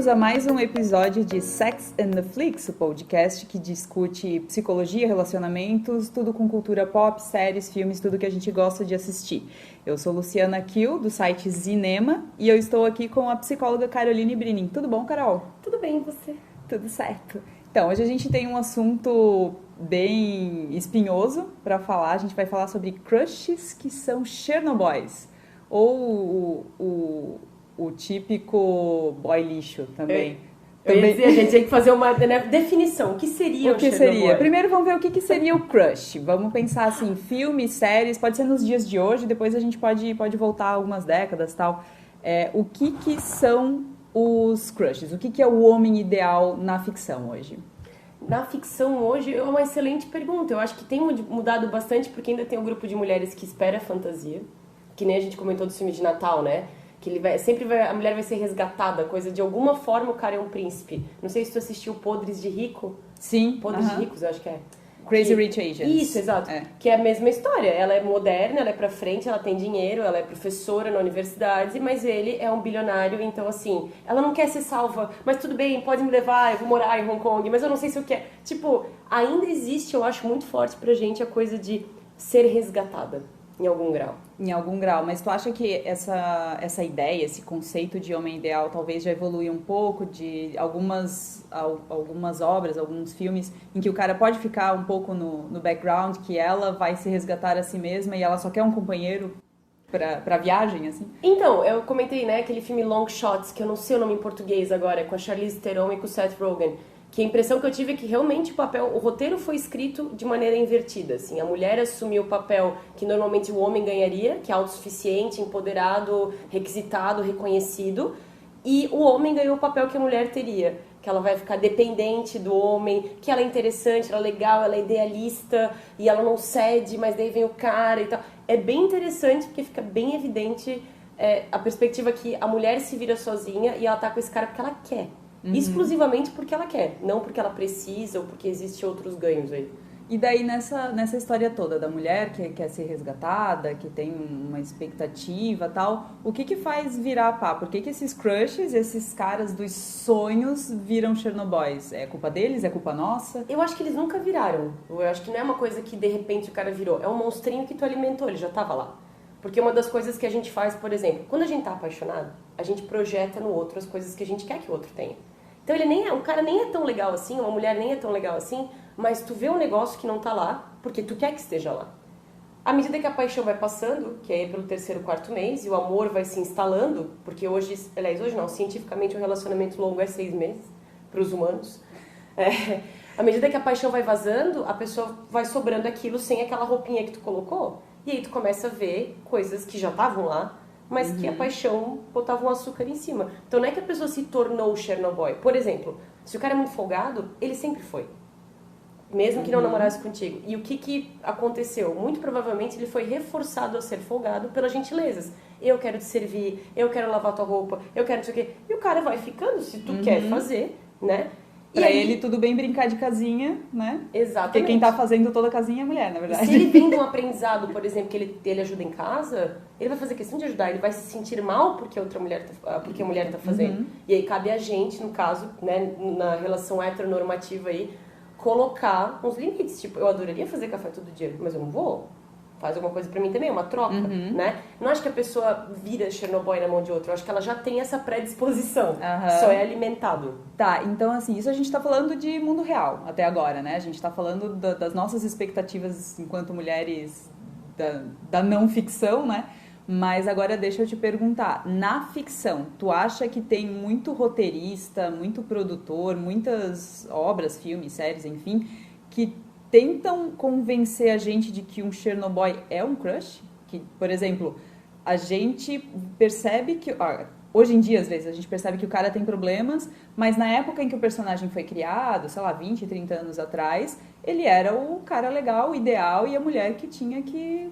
bem-vindos a mais um episódio de Sex and the Flix, o podcast que discute psicologia, relacionamentos, tudo com cultura pop, séries, filmes, tudo que a gente gosta de assistir. Eu sou Luciana Kiel, do site Zinema, e eu estou aqui com a psicóloga Caroline Brining. Tudo bom, Carol? Tudo bem, e você? Tudo certo. Então, hoje a gente tem um assunto bem espinhoso para falar. A gente vai falar sobre crushes que são Chernobyls, ou o típico boy lixo também. Eu ia dizer, a gente tem que fazer uma definição. O que seria o que seria? Primeiro vamos ver o que seria o crush. Vamos pensar assim, filmes, séries, pode ser nos dias de hoje, depois a gente pode voltar algumas décadas e tal. O que são os crushes? O que é o homem ideal na ficção hoje? Na ficção hoje é uma excelente pergunta. Eu acho que tem mudado bastante porque ainda tem um grupo de mulheres que espera a fantasia, que nem a gente comentou do filme de Natal, né? Que a mulher vai ser resgatada, coisa de alguma forma o cara é um príncipe. Não sei se tu assistiu Podres de Rico. Sim. Podres de Ricos, eu acho que é. Crazy Rich Asians. Isso, exato. Que é a mesma história. Ela é moderna, ela é pra frente, ela tem dinheiro, ela é professora na universidade, mas ele é um bilionário, então assim, ela não quer ser salva, mas tudo bem, pode me levar, eu vou morar em Hong Kong, mas eu não sei se eu quero. Tipo, ainda existe, eu acho muito forte pra gente a coisa de ser resgatada. Em algum grau. Em algum grau, mas tu acha que essa ideia, esse conceito de homem ideal talvez já evoluiu um pouco de algumas obras, alguns filmes em que o cara pode ficar um pouco no background, que ela vai se resgatar a si mesma e ela só quer um companheiro pra viagem, assim? Então, eu comentei, né, aquele filme Long Shots, que eu não sei o nome em português agora, com a Charlize Theron e com o Seth Rogen. Que a impressão que eu tive é que realmente o roteiro foi escrito de maneira invertida, assim. A mulher assumiu o papel que normalmente o homem ganharia, que é autossuficiente, empoderado, requisitado, reconhecido, e o homem ganhou o papel que a mulher teria, que ela vai ficar dependente do homem, que ela é interessante, ela é legal, ela é idealista, e ela não cede, mas daí vem o cara e tal. É bem interessante, porque fica bem evidente a perspectiva que a mulher se vira sozinha e ela tá com esse cara porque ela quer. Exclusivamente porque ela quer, não porque ela precisa ou porque existem outros ganhos aí. E daí nessa história toda da mulher que quer ser resgatada, que tem uma expectativa e tal, o que faz virar pá? Por que esses crushes, esses caras dos sonhos viram Chernobyls? É culpa deles? É culpa nossa? Eu acho que eles nunca viraram. Eu acho que não é uma coisa que de repente o cara virou. É um monstrinho que tu alimentou, ele já tava lá. Porque uma das coisas que a gente faz, por exemplo, quando a gente tá apaixonado, a gente projeta no outro as coisas que a gente quer que o outro tenha. Então o cara nem é tão legal assim, uma mulher nem é tão legal assim, mas tu vê um negócio que não tá lá, porque tu quer que esteja lá. À medida que a paixão vai passando, que é pelo 3º, 4º mês, e o amor vai se instalando, porque hoje não, cientificamente um relacionamento longo é 6 meses, para os humanos. À medida que a paixão vai vazando, a pessoa vai sobrando aquilo sem aquela roupinha que tu colocou, e aí tu começa a ver coisas que já estavam lá, mas que a paixão botava um açúcar em cima. Então não é que a pessoa se tornou Chernobyl. Por exemplo, se o cara é muito folgado, ele sempre foi. Mesmo que não namorasse contigo. E o que aconteceu? Muito provavelmente ele foi reforçado a ser folgado pelas gentilezas. Eu quero te servir, eu quero lavar tua roupa, eu quero não sei o quê. E o cara vai ficando, se tu quer fazer, né? Pra ele, tudo bem brincar de casinha, né? Exatamente. Porque quem tá fazendo toda a casinha é a mulher, na verdade. E se ele vem de um aprendizado, por exemplo, que ele ajuda em casa, ele vai fazer questão de ajudar, ele vai se sentir mal porque a mulher tá fazendo. E aí cabe a gente, no caso, né, na relação heteronormativa aí, colocar uns limites. Tipo, eu adoraria fazer café todo dia, mas eu não vou. Faz alguma coisa pra mim também, uma troca, né? Não acho que a pessoa vira Chernobyl na mão de outra, eu acho que ela já tem essa predisposição, só é alimentado. Tá, então assim, isso a gente tá falando de mundo real até agora, né? A gente tá falando das nossas expectativas enquanto mulheres da não ficção, né? Mas agora deixa eu te perguntar, na ficção, tu acha que tem muito roteirista, muito produtor, muitas obras, filmes, séries, enfim, que tentam convencer a gente de que um Chernobyl é um crush? Que, por exemplo, a gente percebe que... hoje em dia, às vezes, a gente percebe que o cara tem problemas, mas na época em que o personagem foi criado, sei lá, 20, 30 anos atrás, ele era o cara legal, ideal, e a mulher que tinha que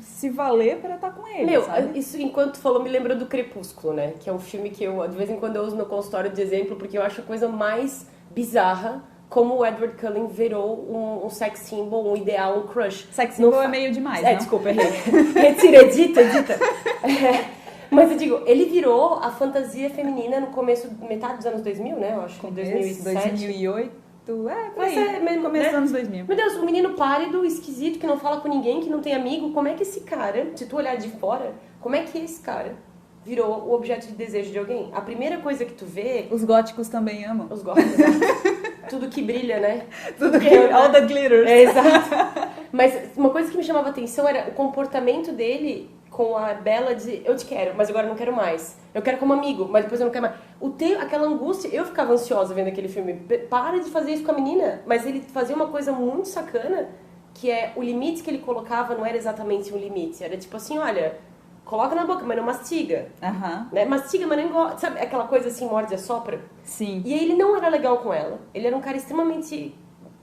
se valer para estar com ele, sabe? Isso, enquanto tu falou, me lembrou do Crepúsculo, né? Que é um filme que eu, de vez em quando, eu uso no consultório de exemplo, porque eu acho a coisa mais bizarra como o Edward Cullen virou um sex symbol, um ideal, um crush. Sex symbol é meio demais, não? Desculpa, errei. Retira, edita. Mas eu digo, ele virou a fantasia feminina no começo, metade dos anos 2000, né? Eu acho que 2007. 2008. Foi mesmo, começo dos anos 2000. Meu Deus, um menino pálido, esquisito, que não fala com ninguém, que não tem amigo. Como é que esse cara, se tu olhar de fora, como é que esse cara virou o objeto de desejo de alguém? A primeira coisa que tu vê... Os góticos também amam. Os góticos, tudo que brilha, né? Tudo que... All the glitters. Exato. Mas uma coisa que me chamava atenção era o comportamento dele com a Bella de eu te quero, mas agora eu não quero mais. Eu quero como amigo, mas depois eu não quero mais. Aquela angústia, eu ficava ansiosa vendo aquele filme. Para de fazer isso com a menina. Mas ele fazia uma coisa muito sacana, que é o limite que ele colocava não era exatamente um limite. Era tipo assim, olha, coloca na boca, mas não mastiga. Né? Mastiga, mas não engole. Sabe aquela coisa assim, morde e assopra? Sim. E aí ele não era legal com ela. Ele era um cara extremamente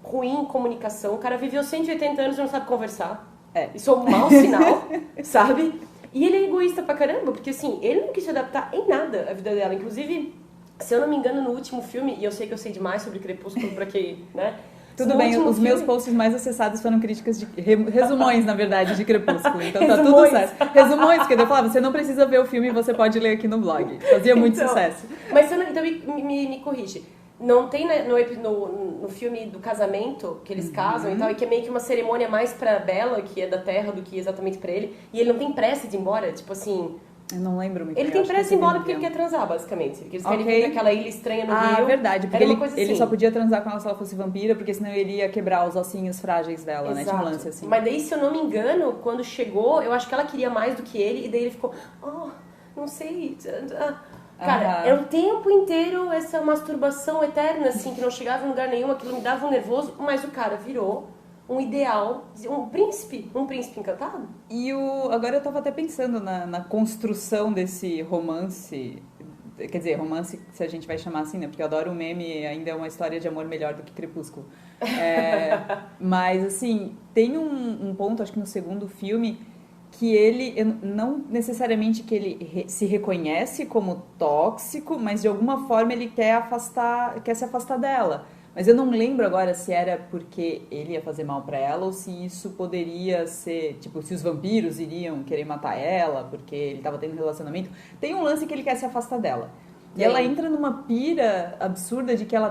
ruim em comunicação. O cara viveu 180 anos e não sabe conversar. Isso é um mau sinal, sabe? E ele é egoísta pra caramba, porque assim, ele não quis se adaptar em nada à vida dela. Inclusive, se eu não me engano, no último filme, e eu sei que eu sei demais sobre Crepúsculo pra quem, né? Tudo bem, os meus posts mais acessados foram críticas de... resumões, na verdade, de Crepúsculo. Então tá tudo certo. Resumões, porque eu falava, você não precisa ver o filme, você pode ler aqui no blog. Fazia muito sucesso. Mas você não, então me corrige. Não tem no filme do casamento, que eles casam e tal, e que é meio que uma cerimônia mais pra Bella, que é da Terra, do que exatamente pra ele. E ele não tem pressa de ir embora, tipo assim... Eu não lembro muito. Ele tem pressa de ir embora porque ele quer transar, basicamente. Porque eles querem ir naquela ilha estranha no Rio. Ah, verdade. Porque ele assim. só podia transar com ela se ela fosse vampira, porque senão ele ia quebrar os ossinhos frágeis dela, né? Tinha um lance assim. Mas daí, se eu não me engano, quando chegou, eu acho que ela queria mais do que ele, e daí ele ficou... não sei... Cara, é o tempo inteiro essa masturbação eterna, assim, que não chegava em lugar nenhum, aquilo me dava um nervoso, mas o cara virou um ideal, um príncipe encantado. Agora eu tava até pensando na construção desse romance, quer dizer, romance, se a gente vai chamar assim, né, porque eu adoro o meme, ainda é uma história de amor melhor do que Crepúsculo. Mas, assim, tem um ponto, acho que no segundo filme... que ele, não necessariamente que ele se reconhece como tóxico, mas de alguma forma ele quer se afastar dela. Mas eu não lembro agora se era porque ele ia fazer mal pra ela ou se isso poderia ser, tipo, se os vampiros iriam querer matar ela porque ele tava tendo um relacionamento. Tem um lance que ele quer se afastar dela. E ela entra numa pira absurda de que ela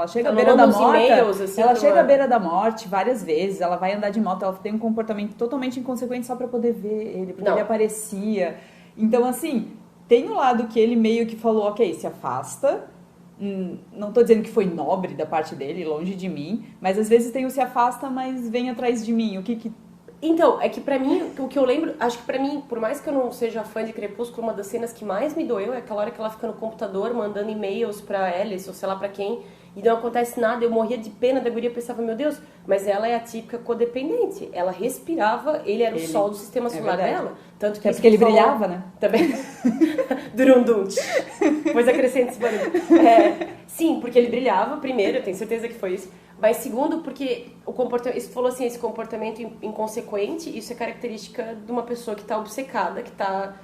chega à beira da morte, assim, ela chega à beira da morte várias vezes, ela vai andar de moto, ela tem um comportamento totalmente inconsequente só pra poder ver ele, porque ele aparecia. Então, assim, tem um lado que ele meio que falou, ok, se afasta, não tô dizendo que foi nobre da parte dele, longe de mim, mas às vezes tem o se afasta, mas vem atrás de mim, o que... Então, é que pra mim, o que eu lembro, acho que pra mim, por mais que eu não seja fã de Crepúsculo, uma das cenas que mais me doeu é aquela hora que ela fica no computador mandando e-mails pra Alice, ou sei lá pra quem, e não acontece nada, eu morria de pena da guria, pensava, meu Deus, mas ela é a típica codependente, ela respirava, ele era o sol do sistema solar dela, tanto que... É porque ele brilhava, né? Também. Durundum. Pois acrescenta esse barulho. Sim, porque ele brilhava, primeiro, eu tenho certeza que foi isso. Mas segundo, porque o comportamento, isso falou assim, esse comportamento inconsequente, isso é característica de uma pessoa que está obcecada, que está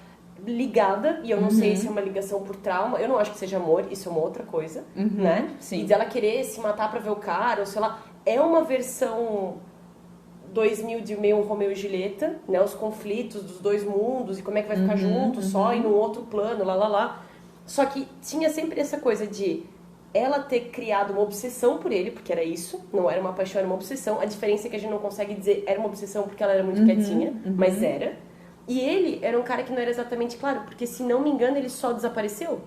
ligada, e eu não sei se é uma ligação por trauma, eu não acho que seja amor, isso é uma outra coisa, né? Sim. E dela querer se matar pra ver o cara, ou sei lá, é uma versão 2000 de meio um Romeu e Julieta, né? Os conflitos dos dois mundos e como é que vai ficar junto só e num outro plano, lá. Só que tinha sempre essa coisa de ela ter criado uma obsessão por ele, porque era isso, não era uma paixão, era uma obsessão. A diferença é que a gente não consegue dizer era uma obsessão porque ela era muito quietinha, mas era. E ele era um cara que não era exatamente claro, porque se não me engano ele só desapareceu.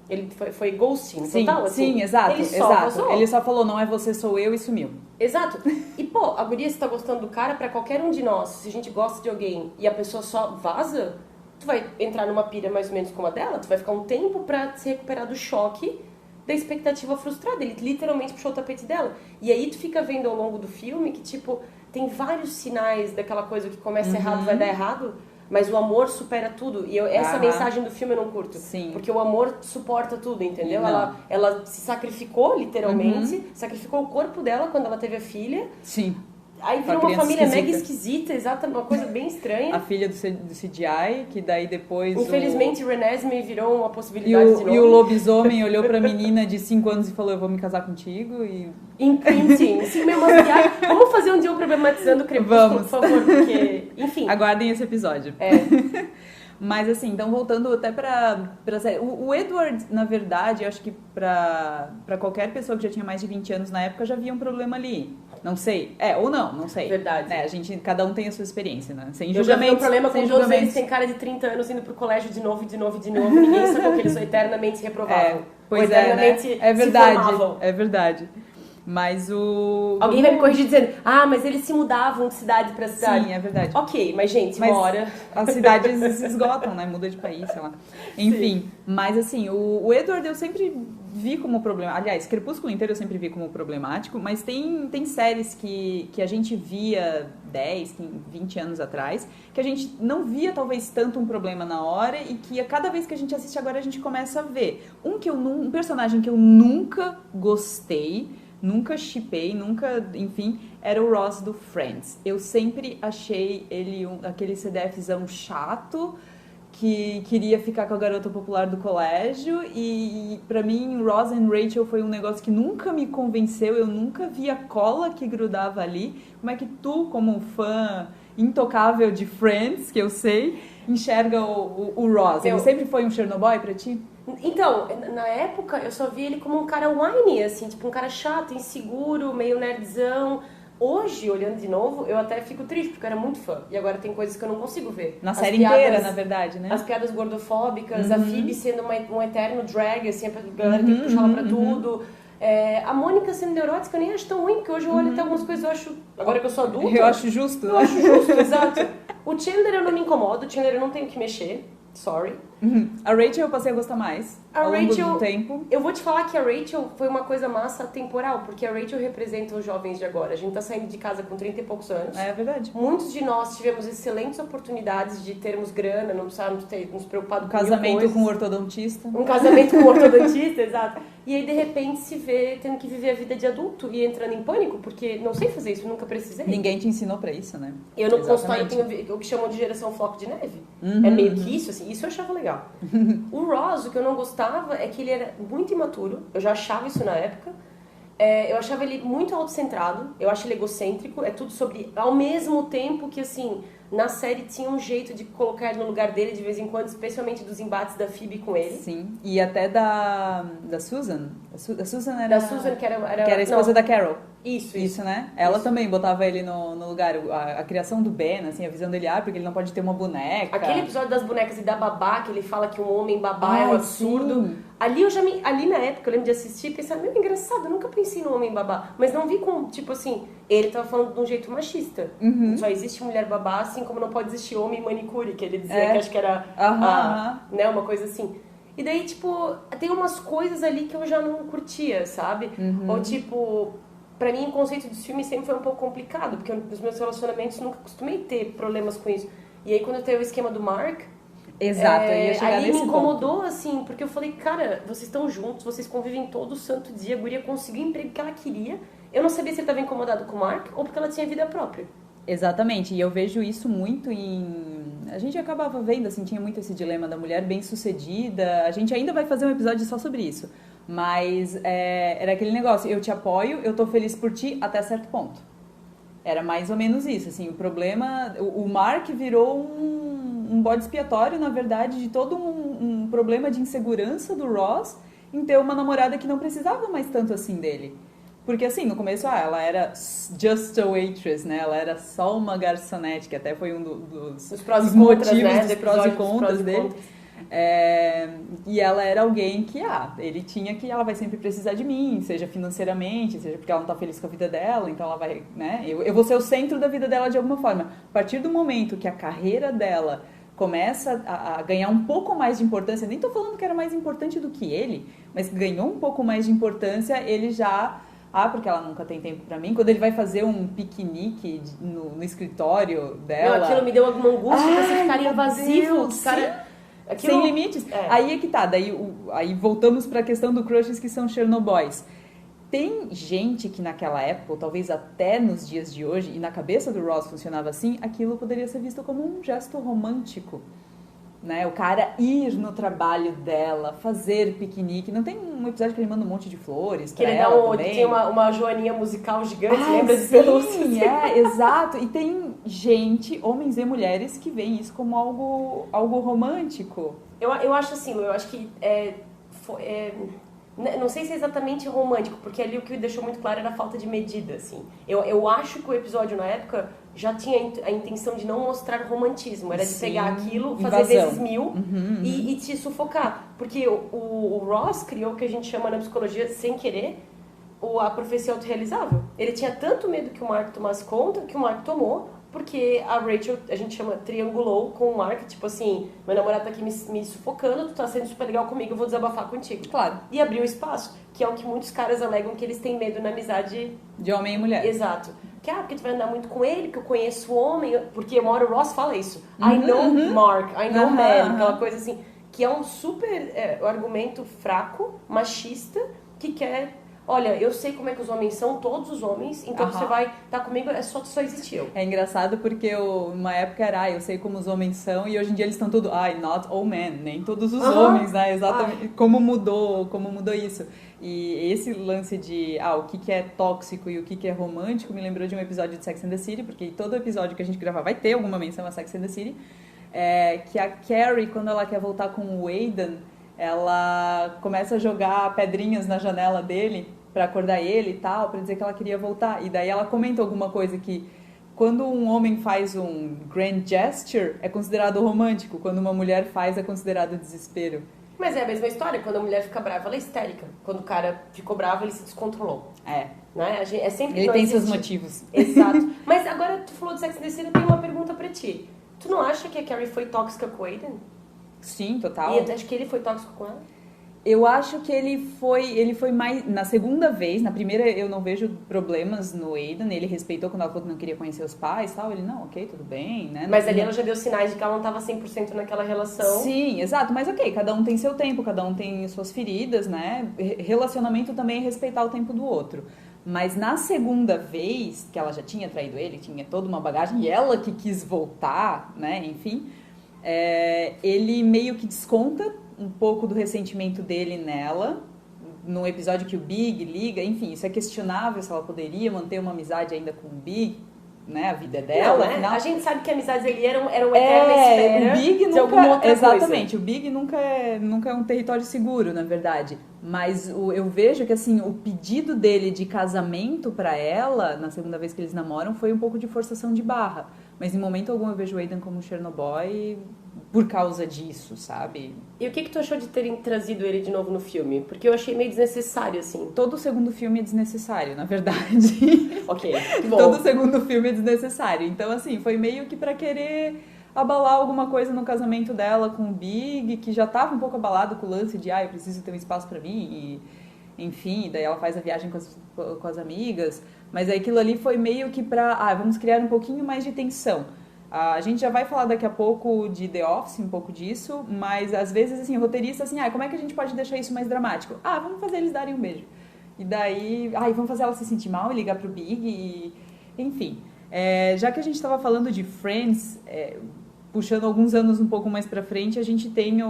Ele foi ghosting total, assim. Sim, exato, ele só vazou. Ele só falou, não é você, sou eu, e sumiu. Exato. E, pô, a guria, se tá gostando do cara, pra qualquer um de nós, se a gente gosta de alguém e a pessoa só vaza, tu vai entrar numa pira mais ou menos como a dela, tu vai ficar um tempo pra se recuperar do choque da expectativa frustrada. Ele literalmente puxou o tapete dela. E aí tu fica vendo ao longo do filme que, tipo, tem vários sinais daquela coisa que começa errado, vai dar errado, mas o amor supera tudo. E essa mensagem do filme eu não curto. Sim. Porque o amor suporta tudo, entendeu? Ela se sacrificou, literalmente, sacrificou o corpo dela quando ela teve a filha. Sim. Aí virou uma família mega esquisita, exatamente, uma coisa bem estranha. A filha do CGI, que daí depois... Infelizmente, Renesmee virou uma possibilidade de novo. E o lobisomem olhou pra menina de 5 anos e falou, eu vou me casar contigo e... Imprinting. Sim, meu viagem. Vamos fazer um dia problematizando o Crepúsculo, por favor, porque... Enfim. Aguardem esse episódio. Mas assim, então voltando até pra série. O Edward, na verdade, eu acho que pra qualquer pessoa que já tinha mais de 20 anos na época já havia um problema ali. Não sei. Ou não sei. Verdade. Né? Cada um tem a sua experiência, né? Sem eu já vi um problema com todos eles, tem cara de 30 anos indo pro colégio de novo, ninguém sacou que eles são eternamente reprováveis. Pois eternamente né? É verdade. se formavam. É verdade. Mas Alguém vai me corrigir dizendo, mas eles se mudavam de cidade pra cidade. Sim, é verdade. Ok, mas gente, uma hora... As cidades se esgotam, né? Muda de país, sei lá. Enfim, sim. Mas assim, o Edward eu sempre vi como problema. Aliás, Crepúsculo inteiro eu sempre vi como problemático, mas tem séries que a gente via 10, 20 anos atrás, que a gente não via talvez tanto um problema na hora e que a cada vez que a gente assiste agora a gente começa a ver. Um personagem que eu nunca gostei, nunca shippei, enfim, era o Ross do Friends. Eu sempre achei ele aquele CDFzão chato, que queria ficar com a garota popular do colégio, e pra mim Ross e Rachel foi um negócio que nunca me convenceu, eu nunca vi a cola que grudava ali. Como é que tu, como fã intocável de Friends, que eu sei, enxerga o Ross? Ele sempre foi um Chernobyl pra ti? Então, na época eu só vi ele como um cara whiny, assim, tipo um cara chato, inseguro, meio nerdzão. Hoje, olhando de novo, eu até fico triste, porque eu era muito fã. E agora tem coisas que eu não consigo ver. Na série inteira, na verdade, né? As piadas gordofóbicas, a Phoebe sendo um eterno drag, assim, a galera tem que puxar ela pra tudo. A Mônica sendo neurótica, eu nem acho tão ruim, porque hoje eu olho até algumas coisas, eu acho... Agora que eu sou adulta... Eu acho justo. Eu acho justo, exato. O Chandler eu não me incomodo, o Chandler eu não tenho que mexer. Sorry. A Rachel eu passei a gostar mais ao longo do tempo. Eu vou te falar que a Rachel foi uma coisa massa temporal, porque a Rachel representa os jovens de agora. A gente tá saindo de casa com 30 e poucos anos. É verdade. Muitos de nós tivemos excelentes oportunidades de termos grana, não precisávamos ter nos preocupado com casamento com um ortodontista. Um casamento com um ortodontista, exato. E aí, de repente, se vê tendo que viver a vida de adulto e entrando em pânico, porque não sei fazer isso, nunca precisei. Ninguém te ensinou pra isso, né? Eu no consultório tenho o que chamam de geração floco de neve. É meio que isso, assim, isso eu achava legal. O Ross, o que eu não gostava é que ele era muito imaturo, eu já achava isso na época. Eu achava ele muito autocentrado, eu acho ele egocêntrico, é tudo sobre... Ao mesmo tempo que, assim, na série tinha um jeito de colocar ele no lugar dele de vez em quando, especialmente dos embates da Phoebe com ele. Sim, e até da Susan. Da Susan era... Da Susan, que era a esposa da Carol. Isso, né? Ela também botava ele no lugar. A criação do Ben, assim, a visão dele, porque ele não pode ter uma boneca. Aquele episódio das bonecas e da babá, que ele fala que um homem babá é um absurdo. Sim. Ali na época, eu lembro de assistir e pensar, meu, engraçado, eu nunca pensei no homem babá. Mas não vi como, tipo assim, ele tava falando de um jeito machista. Só existe mulher babá, assim como não pode existir homem manicure, que ele dizia que acho que era né, uma coisa assim. E daí, tipo, tem umas coisas ali que eu já não curtia, sabe? Ou tipo... Pra mim, o conceito dos filmes sempre foi um pouco complicado, porque nos meus relacionamentos nunca costumei ter problemas com isso. E aí, quando eu tenho o esquema do Mark... Exato, eu ia chegar aí nesse me incomodou, ponto. assim, porque eu falei, cara, vocês estão juntos, vocês convivem todo santo dia, a guria conseguiu o emprego que ela queria. Eu não sabia se ele estava incomodado com o Mark ou porque ela tinha vida própria. Exatamente, e eu vejo isso muito em... A gente acabava vendo, assim, tinha muito esse dilema da mulher bem-sucedida. A gente ainda vai fazer um episódio só sobre isso. Mas era aquele negócio, eu te apoio, eu tô feliz por ti até certo ponto. Era mais ou menos isso, assim, o problema... O Mark virou um bode expiatório, na verdade, de todo um problema de insegurança do Ross em ter uma namorada que não precisava mais tanto assim dele. Porque assim, no começo, ela era just a waitress, né? Ela era só uma garçonete, que até foi um dos prós e motivos, contras, né? dos prós e contras dele. E ela era alguém que, ela vai sempre precisar de mim, seja financeiramente, seja porque ela não tá feliz com a vida dela, então ela vai, né? Eu vou ser o centro da vida dela de alguma forma. A partir do momento que a carreira dela começa a ganhar um pouco mais de importância, nem tô falando que era mais importante do que ele, mas ganhou um pouco mais de importância, ele já... porque ela nunca tem tempo pra mim. Quando ele vai fazer um piquenique no escritório dela... Aquilo me deu alguma angústia, você ficaria invasivo, cara... Sem limites. Aí é que tá. Aí voltamos pra questão do crushes que são Chernobyls. Tem gente que naquela época, ou talvez até nos dias de hoje, e na cabeça do Ross funcionava assim, aquilo poderia ser visto como um gesto romântico. Né? O cara ir no trabalho dela, fazer piquenique. Não tem um episódio que ele manda um monte de flores pra ela também? Tinha uma joaninha musical gigante, lembra de pelúcia? Sim, exato. E tem gente, homens e mulheres, que veem isso como algo romântico. Eu acho assim, eu acho que não sei se é exatamente romântico, porque ali o que deixou muito claro era a falta de medida, assim. Eu acho que o episódio, na época, já tinha a intenção de não mostrar romantismo. Era de pegar aquilo, fazer vezes 1000 e te sufocar. Porque o Ross criou o que a gente chama na psicologia, sem querer, a profecia autorrealizável. Ele tinha tanto medo que o Mark tomasse conta, que o Mark tomou, porque a Rachel, a gente chama, triangulou com o Mark, tipo assim, meu namorado tá aqui me sufocando, tu tá sendo super legal comigo, eu vou desabafar contigo. Claro. E abriu espaço, que é o que muitos caras alegam que eles têm medo na amizade... De homem e mulher. Exato. Porque tu vai andar muito com ele, que eu conheço o homem, porque uma hora o Ross fala isso. I know Mark, I know man, aquela coisa assim, que é um super argumento fraco, machista, que quer... Olha, eu sei como é que os homens são, todos os homens, então você vai estar comigo, só existe eu. É engraçado porque uma época era, eu sei como os homens são, e hoje em dia eles estão tudo, not all men, nem todos os homens, né? Exatamente. Como mudou isso. E esse lance de, o que é tóxico e o que é romântico, me lembrou de um episódio de Sex and the City, porque todo episódio que a gente gravar vai ter alguma menção a Sex and the City, que a Carrie, quando ela quer voltar com o Aidan, ela começa a jogar pedrinhas na janela dele pra acordar ele e tal, pra dizer que ela queria voltar. E daí ela comenta alguma coisa que quando um homem faz um grand gesture, é considerado romântico. Quando uma mulher faz, é considerado desespero. Mas é a mesma história. Quando a mulher fica brava, ela é histérica. Quando o cara ficou bravo, ele se descontrolou. Né? É sempre ele tem seus motivos. Exato. Mas agora tu falou de Sex and the City, eu tenho uma pergunta pra ti. Tu não acha que a Carrie foi tóxica com o Aidan? Sim, total. E eu acho que ele foi tóxico com ela? Eu acho que ele foi mais... Na segunda vez, na primeira eu não vejo problemas no Aidan. Ele respeitou quando ela falou que não queria conhecer os pais e tal. Ele, não, ok, tudo bem, né? Mas ali ela já deu sinais de que ela não estava 100% naquela relação. Sim, exato. Mas ok, cada um tem seu tempo, cada um tem suas feridas, né? Relacionamento também é respeitar o tempo do outro. Mas na segunda vez, que ela já tinha traído ele, tinha toda uma bagagem, e ela que quis voltar, né? Enfim, ele meio que desconta um pouco do ressentimento dele nela, num episódio que o Big liga, enfim, isso é questionável se ela poderia manter uma amizade ainda com o Big, né, a vida dela. Não, né? Afinal, a gente sabe que amizades ali eram eterna espera o Big de alguma outra exatamente, coisa. O Big nunca é um território seguro, na verdade, mas eu vejo que, assim, o pedido dele de casamento pra ela, na segunda vez que eles namoram, foi um pouco de forçação de barra, mas em momento algum eu vejo o Aidan como um Chernobyl por causa disso, sabe? E o que tu achou de terem trazido ele de novo no filme? Porque eu achei meio desnecessário, assim. Todo o segundo filme é desnecessário, na verdade. Ok, que bom. Todo o segundo filme é desnecessário. Então, assim, foi meio que pra querer abalar alguma coisa no casamento dela com o Big, que já tava um pouco abalado com o lance de, eu preciso ter um espaço pra mim, e, enfim, daí ela faz a viagem com as amigas. Mas aquilo ali foi meio que pra, vamos criar um pouquinho mais de tensão. A gente já vai falar daqui a pouco de The Office, um pouco disso, mas às vezes, assim, o roteirista, assim, como é que a gente pode deixar isso mais dramático? Vamos fazer eles darem um beijo. E daí, vamos fazer ela se sentir mal e ligar pro Big, enfim. Já que a gente estava falando de Friends, puxando alguns anos um pouco mais pra frente, a gente tem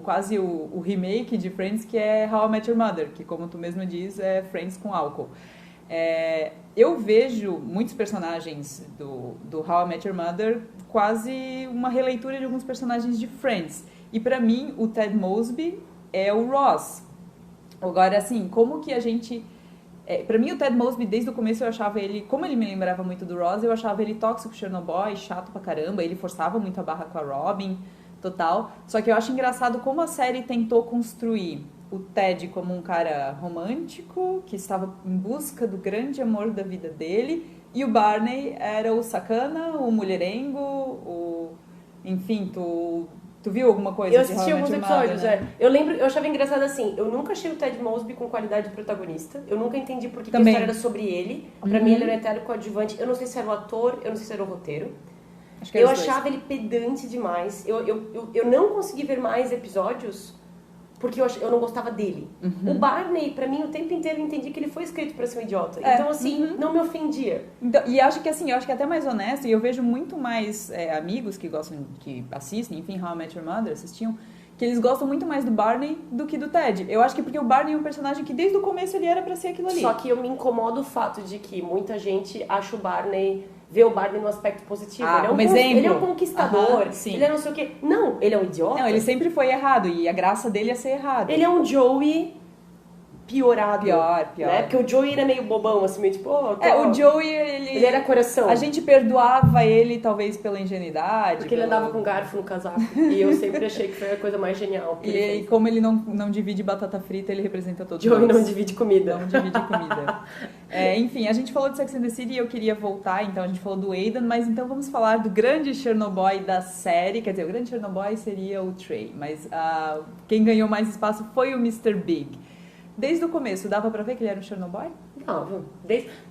quase o remake de Friends, que é How I Met Your Mother, que, como tu mesma diz, é Friends com álcool. Eu vejo muitos personagens do How I Met Your Mother quase uma releitura de alguns personagens de Friends. E pra mim, o Ted Mosby é o Ross. Agora, assim, como que a gente... pra mim, o Ted Mosby, desde o começo, eu achava ele... Como ele me lembrava muito do Ross, eu achava ele tóxico, Chernobyl, chato pra caramba. Ele forçava muito a barra com a Robin, total. Só que eu acho engraçado como a série tentou construir o Ted como um cara romântico, que estava em busca do grande amor da vida dele, e o Barney era o sacana, o mulherengo, enfim, tu viu alguma coisa de How I Met Your Mother? Eu assisti alguns episódios, né? Eu achava engraçado assim, eu nunca achei o Ted Mosby com qualidade de protagonista, eu nunca entendi por que a história era sobre ele, pra mim ele era um eterno coadjuvante, eu não sei se era o ator, eu não sei se era o roteiro. Eu achava ele pedante demais, eu não consegui ver mais episódios porque eu não gostava dele. O Barney, pra mim, o tempo inteiro eu entendi que ele foi escrito pra ser um idiota. Então, assim, não me ofendia. Então, e acho que assim, eu acho que é até mais honesto, e eu vejo muito mais amigos que gostam, que assistem, enfim, How I Met Your Mother, assistiam, que eles gostam muito mais do Barney do que do Ted. Eu acho que porque o Barney é um personagem que desde o começo ele era pra ser aquilo ali. Só que eu me incomodo o fato de que muita gente acha o Barney vê o Barney no aspecto positivo. Ah, Ele é como exemplo. Ele é um conquistador, Aham, sim. ele é não sei o quê. Não, ele é um idiota. Não, ele sempre foi errado e a graça dele é ser errado. Ele é um Joey piorado. Pior. Né? Porque o Joey era meio bobão, assim, meio tipo... O Joey, ele era coração. A gente perdoava ele, talvez, pela ingenuidade. Porque ele andava com garfo no casaco. E eu sempre achei que foi a coisa mais genial. E como ele não divide batata frita, ele representa todos Joey nós. não divide comida. Não divide comida. Enfim, a gente falou de Sex and the City e eu queria voltar, então a gente falou do Aidan, mas então vamos falar do grande Chernobyl da série. Quer dizer, o grande Chernobyl seria o Trey, mas quem ganhou mais espaço foi o Mr. Big. Desde o começo, dava pra ver que ele era um Chernobyl? Não,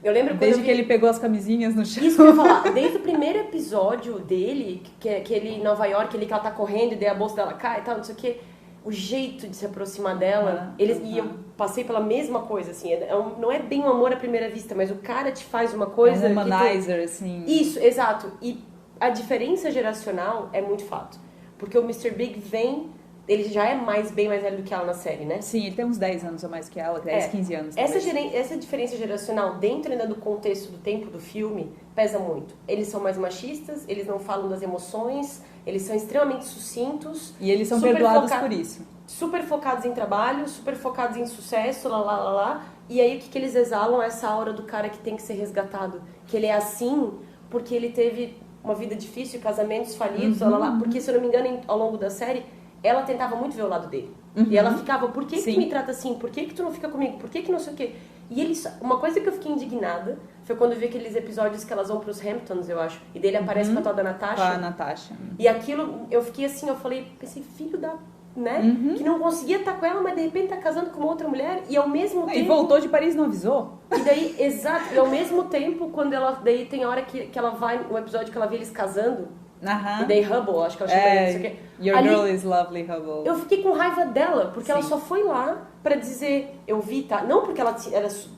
eu lembro quando Desde que ele pegou as camisinhas no chão. Isso que eu ia falar, desde o primeiro episódio dele, que ele em Nova York, que ela tá correndo e daí a bolsa dela cai e tal, não sei o que, o jeito de se aproximar dela, e eu passei pela mesma coisa, assim, não é bem um amor à primeira vista, mas o cara te faz uma coisa... É um humanizer, assim. Isso, exato. E a diferença geracional é muito fato. Porque o Mr. Big ele já é bem mais velho do que ela na série, né? Sim, ele tem uns 10 anos a mais que ela, 10, 15 anos. Essa diferença geracional, dentro ainda do contexto do tempo do filme, pesa muito. Eles são mais machistas, eles não falam das emoções, eles são extremamente sucintos. E eles são perdoados por isso. Super focados em trabalho, super focados em sucesso, lá. E aí o que eles exalam é essa aura do cara que tem que ser resgatado. Que ele é assim porque ele teve uma vida difícil, casamentos falidos, lá. Porque, se eu não me engano, ao longo da série... ela tentava muito ver o lado dele. E ela ficava, por que tu me trata assim? Por que tu não fica comigo? Por que não sei o quê? E uma coisa que eu fiquei indignada foi quando eu vi aqueles episódios que elas vão pros Hamptons, eu acho. E dele aparece com a tal da Natasha. Com a Natasha. E aquilo, eu fiquei assim, pensei, filho da... né? Que não conseguia estar com ela, mas de repente tá casando com uma outra mulher. E ao mesmo tempo... E voltou de Paris e não avisou? E daí, exato. E ao mesmo tempo, quando ela... Daí tem a hora que ela vai... Um episódio que ela vê eles casando... E daí Hubble, acho que ela chama isso aqui. Your girl is lovely, Hubble. Eu fiquei com raiva dela, porque ela só foi lá pra dizer, eu vi, tá? Não porque ela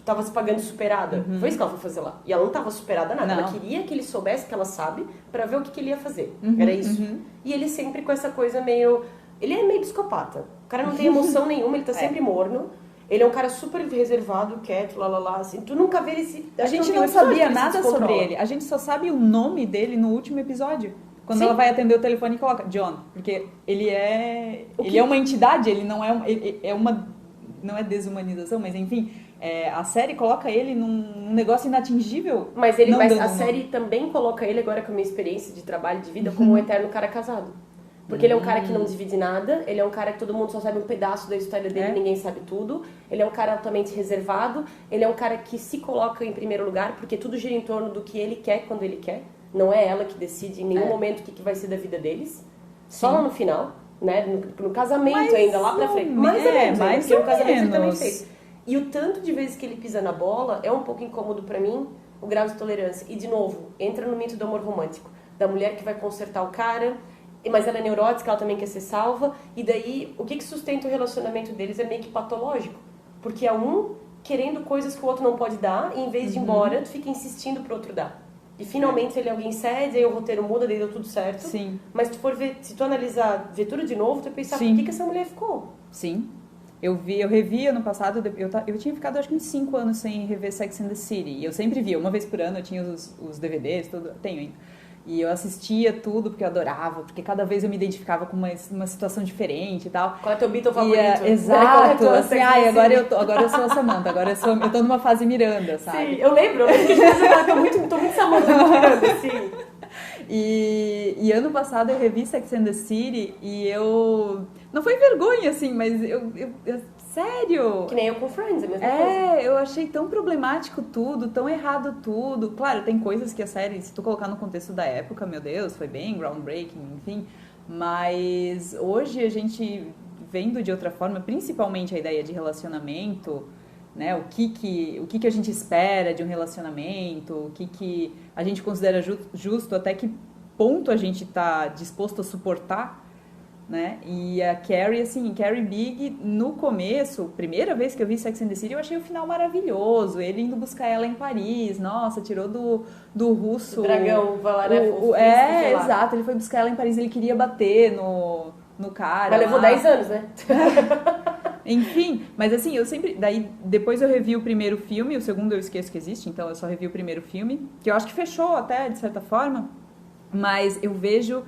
tava se pagando superada. Foi isso que ela foi fazer lá. E ela não tava superada nada. Ela queria que ele soubesse que ela sabe pra ver o que ele ia fazer. Era isso. E ele sempre com essa coisa meio... Ele é meio psicopata. O cara não tem emoção nenhuma, ele tá sempre morno. Ele é um cara super reservado, quieto, assim. Tu nunca vê ele A gente não sabia nada sobre ele. A gente só sabe o nome dele no último episódio. Quando ela vai atender o telefone e coloca John, porque ele é uma entidade, ele não é uma não é desumanização, mas enfim, a série coloca ele num negócio inatingível. Mas a série também coloca ele, agora com a minha experiência de trabalho, de vida, como um eterno cara casado. Porque ele é um cara que não divide nada, ele é um cara que todo mundo só sabe um pedaço da história dele, ninguém sabe tudo. Ele é um cara altamente reservado, ele é um cara que se coloca em primeiro lugar, porque tudo gira em torno do que ele quer quando ele quer. Não é ela que decide em nenhum momento o que vai ser da vida deles. Só lá no final, né? No casamento ainda, lá pra frente. Mais ou menos, porque no casamento ele também fez. E o tanto de vezes que ele pisa na bola é um pouco incômodo pra mim, o grau de tolerância. E, de novo, entra no mito do amor romântico. Da mulher que vai consertar o cara, mas ela é neurótica, ela também quer ser salva. E daí, o que sustenta o relacionamento deles é meio que patológico. Porque é um querendo coisas que o outro não pode dar, e em vez de ir embora, tu fica insistindo pro outro dar. E finalmente alguém cede, aí o roteiro muda, daí deu tudo certo. Sim. Mas se tu analisar, ver tudo de novo, tu vai pensar, por que essa mulher ficou? Sim. Eu revi ano passado, eu tinha ficado acho que uns 5 anos sem rever Sex and the City. E eu sempre via, uma vez por ano eu tinha os DVDs, tudo, tenho ainda. E eu assistia tudo porque eu adorava, porque cada vez eu me identificava com uma situação diferente e tal. Qual é teu Beatle favorito? Exato, assim, agora eu sou a Samantha, agora eu tô numa fase Miranda, sabe? Sim, eu lembro que tô muito Samantha Miranda, sim. E ano passado eu revi Sex and the City e eu... Não foi vergonha, assim, mas eu sério? Que nem eu com Friends, a mesma coisa. Eu achei tão problemático tudo, tão errado tudo. Claro, tem coisas que a série, se tu colocar no contexto da época, meu Deus, foi bem groundbreaking, enfim. Mas hoje a gente vendo de outra forma, principalmente a ideia de relacionamento, né? O que a gente espera de um relacionamento, o que a gente considera justo, até que ponto a gente está disposto a suportar, né? E a Carrie, assim, Carrie Big, no começo, primeira vez que eu vi Sex and the City, eu achei o final maravilhoso. Ele indo buscar ela em Paris, nossa, tirou do russo. O dragão, vai lá, né? Exato, ele foi buscar ela em Paris, ele queria bater no cara. Mas levou 10 anos, né? Enfim, mas assim, eu sempre... Daí, depois eu revi o primeiro filme, o segundo eu esqueço que existe, então eu só revi o primeiro filme, que eu acho que fechou até, de certa forma, mas eu vejo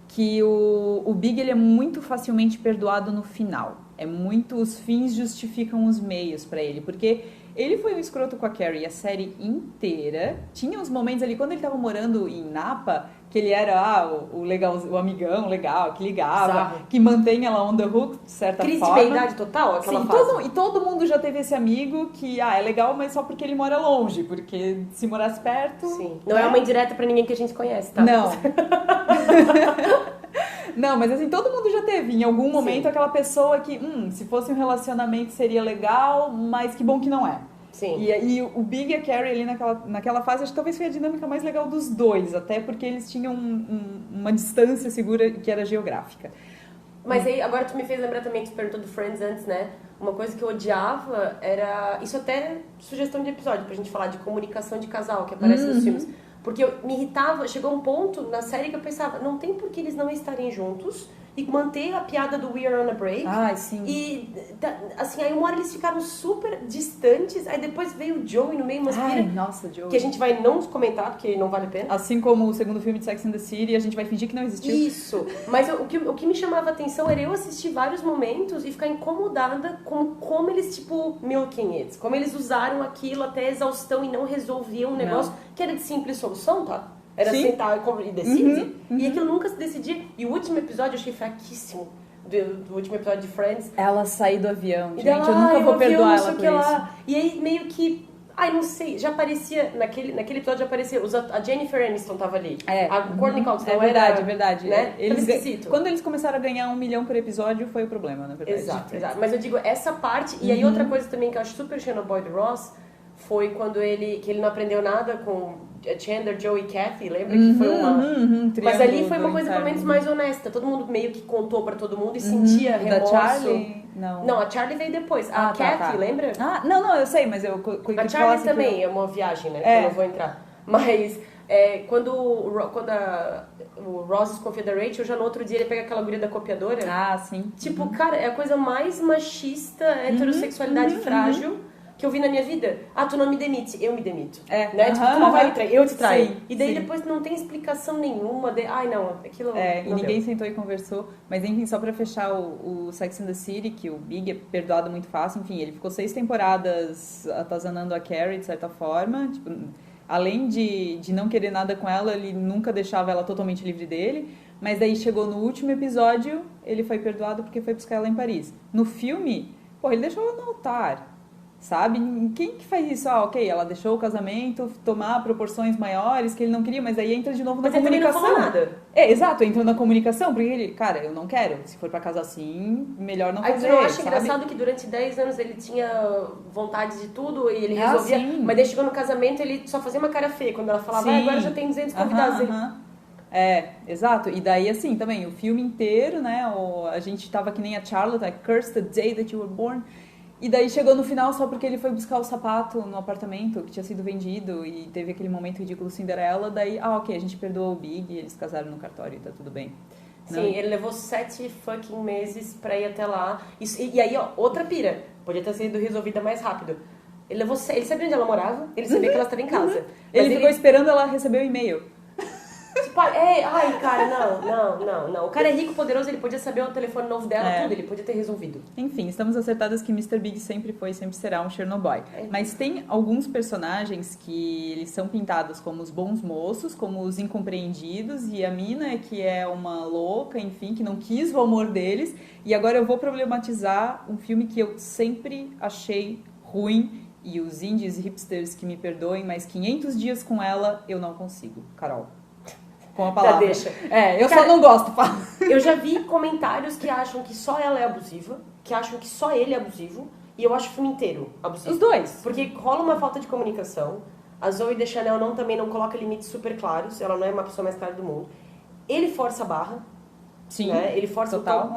que o Big, ele é muito facilmente perdoado no final. É muito... Os fins justificam os meios pra ele, porque ele foi um escroto com a Carrie a série inteira. Tinha uns momentos ali, quando ele tava morando em Napa, que ele era o legal, o amigão legal, que ligava, Bizarro. que mantém ela on the hook, de certa Crise forma. de meia-idade total, aquela Sim, fase. todo mundo já teve esse amigo que, é legal, mas só porque ele mora longe, porque se morasse perto... Sim. Não é uma indireta pra ninguém que a gente conhece, tá? Não. Não, mas assim, todo mundo já teve em algum momento Sim. aquela pessoa que, se fosse um relacionamento seria legal, mas que bom que não é. Sim. E o Big e a Carrie ali naquela fase, acho que talvez foi a dinâmica mais legal dos dois, até porque eles tinham uma distância segura que era geográfica. Mas aí, agora tu me fez lembrar também, tu perguntou do Friends antes, né? Uma coisa que eu odiava era... Isso até é sugestão de episódio, pra gente falar de comunicação de casal, que aparece nos filmes. Porque me irritava, chegou um ponto na série que eu pensava, não tem por que eles não estarem juntos e manter a piada do We Are on a Break. Ai, sim. E, assim, aí uma hora eles ficaram super distantes, aí depois veio o Joey no meio, umas Ai, pira, nossa, Joey. que a gente vai não comentar, porque não vale a pena. Assim como o segundo filme de Sex and the City, a gente vai fingir que não existiu. Isso, mas o que me chamava a atenção era eu assistir vários momentos e ficar incomodada com como eles, tipo, milking it, como eles usaram aquilo até a exaustão e não resolviam um negócio que era de simples solução, tá? Era Sim. sentar e decide. E aquilo nunca se decidia. E o último episódio eu achei fraquíssimo, do último episódio de Friends. Ela sair do avião, gente, Dela, eu nunca vou perdoar ela por isso. E aí meio que... Ai, não sei, já aparecia, naquele episódio já aparecia, a Jennifer Aniston tava ali. A Courtney Cox não verdade, era... É verdade, né? Eles, esquisito. Quando eles começaram a ganhar 1 milhão por episódio, foi o problema, na verdade. Exato. Mas eu digo, essa parte... E aí outra coisa também que eu acho super Xenoboy do Ross foi quando que ele não aprendeu nada com Chandler, Joey e Kathy, lembra que foi uma... Mas ali foi uma coisa pelo menos mais honesta. Todo mundo meio que contou pra todo mundo e sentia remorso. Da Charlie? Não, a Charlie veio depois. A Kathy, lembra? Não, eu sei, mas eu... A Charlie também é uma viagem, né? Que eu não vou entrar. Mas quando o Ross desconfia da Rachel, já no outro dia ele pega aquela guria da copiadora. Ah, sim. Tipo, cara, é a coisa mais machista, heterossexualidade frágil que eu vi na minha vida. Ah, tu não me demite, eu me demito. Né? Tipo, tu não vai me trair, eu te traio. Sim, e daí sim. depois não tem explicação nenhuma. Ai, não, aquilo e não ninguém deu. sentou e conversou. Mas enfim, só pra fechar o Sex and the City, que o Big é perdoado muito fácil. Enfim, ele ficou 6 temporadas atazanando a Carrie, de certa forma. Tipo, além de não querer nada com ela, ele nunca deixava ela totalmente livre dele. Mas daí chegou no último episódio, ele foi perdoado porque foi buscar ela em Paris. No filme, ele deixou ela no altar. Sabe? Quem que faz isso? Ok, ela deixou o casamento tomar proporções maiores que ele não queria, mas aí entra de novo na comunicação. Mas ele não falou nada. Exato, entra na comunicação, porque ele, cara, eu não quero. Se for pra casar assim, melhor não fazer, Aí tu não acha sabe? engraçado que durante 10 anos ele tinha vontade de tudo e ele resolvia, sim. mas daí chegou no casamento ele só fazia uma cara feia. Quando ela falava, agora já tem 200 convidados. Exato. E daí, assim, também, o filme inteiro, né, a gente tava que nem a Charlotte, Curse the Day That You Were Born. E daí chegou no final só porque ele foi buscar o sapato no apartamento que tinha sido vendido e teve aquele momento ridículo Cinderela. Daí, ok, a gente perdoou o Big e eles casaram no cartório e tá tudo bem. Sim, ele levou 7 fucking meses pra ir até lá. E aí, ó, outra pira. Podia ter sido resolvida mais rápido. Ele sabia onde ela morava, ele sabia que ela estava em casa. Ele ficou esperando ela receber o e-mail. Tipo, ai, cara, não. O cara é rico, poderoso, ele podia saber o telefone novo dela, tudo, ele podia ter resolvido. Enfim, estamos acertadas que Mr. Big sempre foi e sempre será um Chernobyl. Mas tem alguns personagens que eles são pintados como os bons moços, como os incompreendidos, e a mina que é uma louca, enfim, que não quis o amor deles. E agora eu vou problematizar um filme que eu sempre achei ruim, e os indies hipsters que me perdoem, mas 500 dias com ela eu não consigo. Carol. Com a palavra. Tá, deixa. Eu só não gosto. Eu já vi comentários que acham que só ela é abusiva, que acham que só ele é abusivo, e eu acho o filme inteiro abusivo. Os dois. Porque rola uma falta de comunicação. A Zooey Deschanel também não coloca limites super claros, ela não é uma pessoa mais clara do mundo. Ele força a barra, Sim, né? Ele força, total.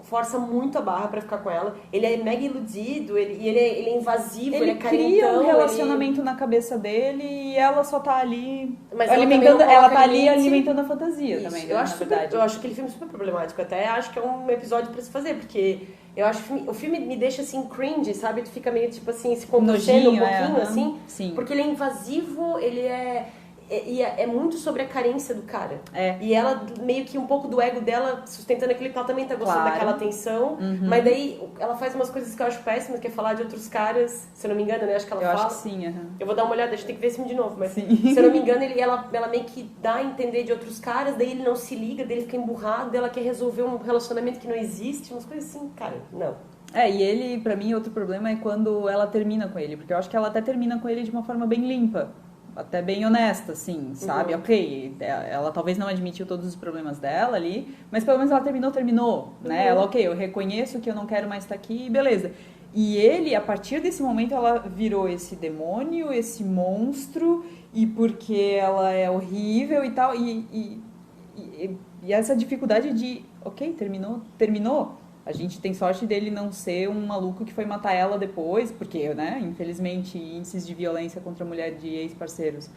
força muito a barra pra ficar com ela. Ele é mega iludido, ele é invasivo, ele é cria carentão. um relacionamento na cabeça dele e ela só tá ali Mas alimentando, ela ela tá ali limite. alimentando a fantasia Isso. também, né, Eu na acho verdade. eu acho aquele filme super problemático. Até acho que é um episódio pra se fazer, porque eu acho que o filme me deixa assim cringe, sabe? Tu fica meio tipo assim, se contorcendo um pouquinho, assim. Sim. Porque ele é invasivo, ele é muito sobre a carência do cara. E ela, meio que um pouco do ego dela, sustentando aquilo que ela também tá gostando daquela atenção. Mas daí ela faz umas coisas que eu acho péssimas, que é falar de outros caras, se eu não me engano, né? Acho que ela fala. Eu acho que sim, Eu vou dar uma olhada, a gente tem que ver esse filme de novo. Mas sim. se eu não me engano, ela meio que dá a entender de outros caras, daí ele não se liga, daí ele fica emburrado, daí ela quer resolver um relacionamento que não existe, umas coisas assim, cara, não. E ele, pra mim, outro problema é quando ela termina com ele, porque eu acho que ela até termina com ele de uma forma bem limpa, até bem honesta, assim, sabe? Ok, ela talvez não admitiu todos os problemas dela ali, mas pelo menos ela terminou, né? Ela, ok, eu reconheço que eu não quero mais estar aqui, beleza. E ele, a partir desse momento, ela virou esse demônio, esse monstro, e porque ela é horrível e tal, e essa dificuldade de, ok, terminou. A gente tem sorte dele não ser um maluco que foi matar ela depois, porque, né, infelizmente, índices de violência contra a mulher de ex-parceiros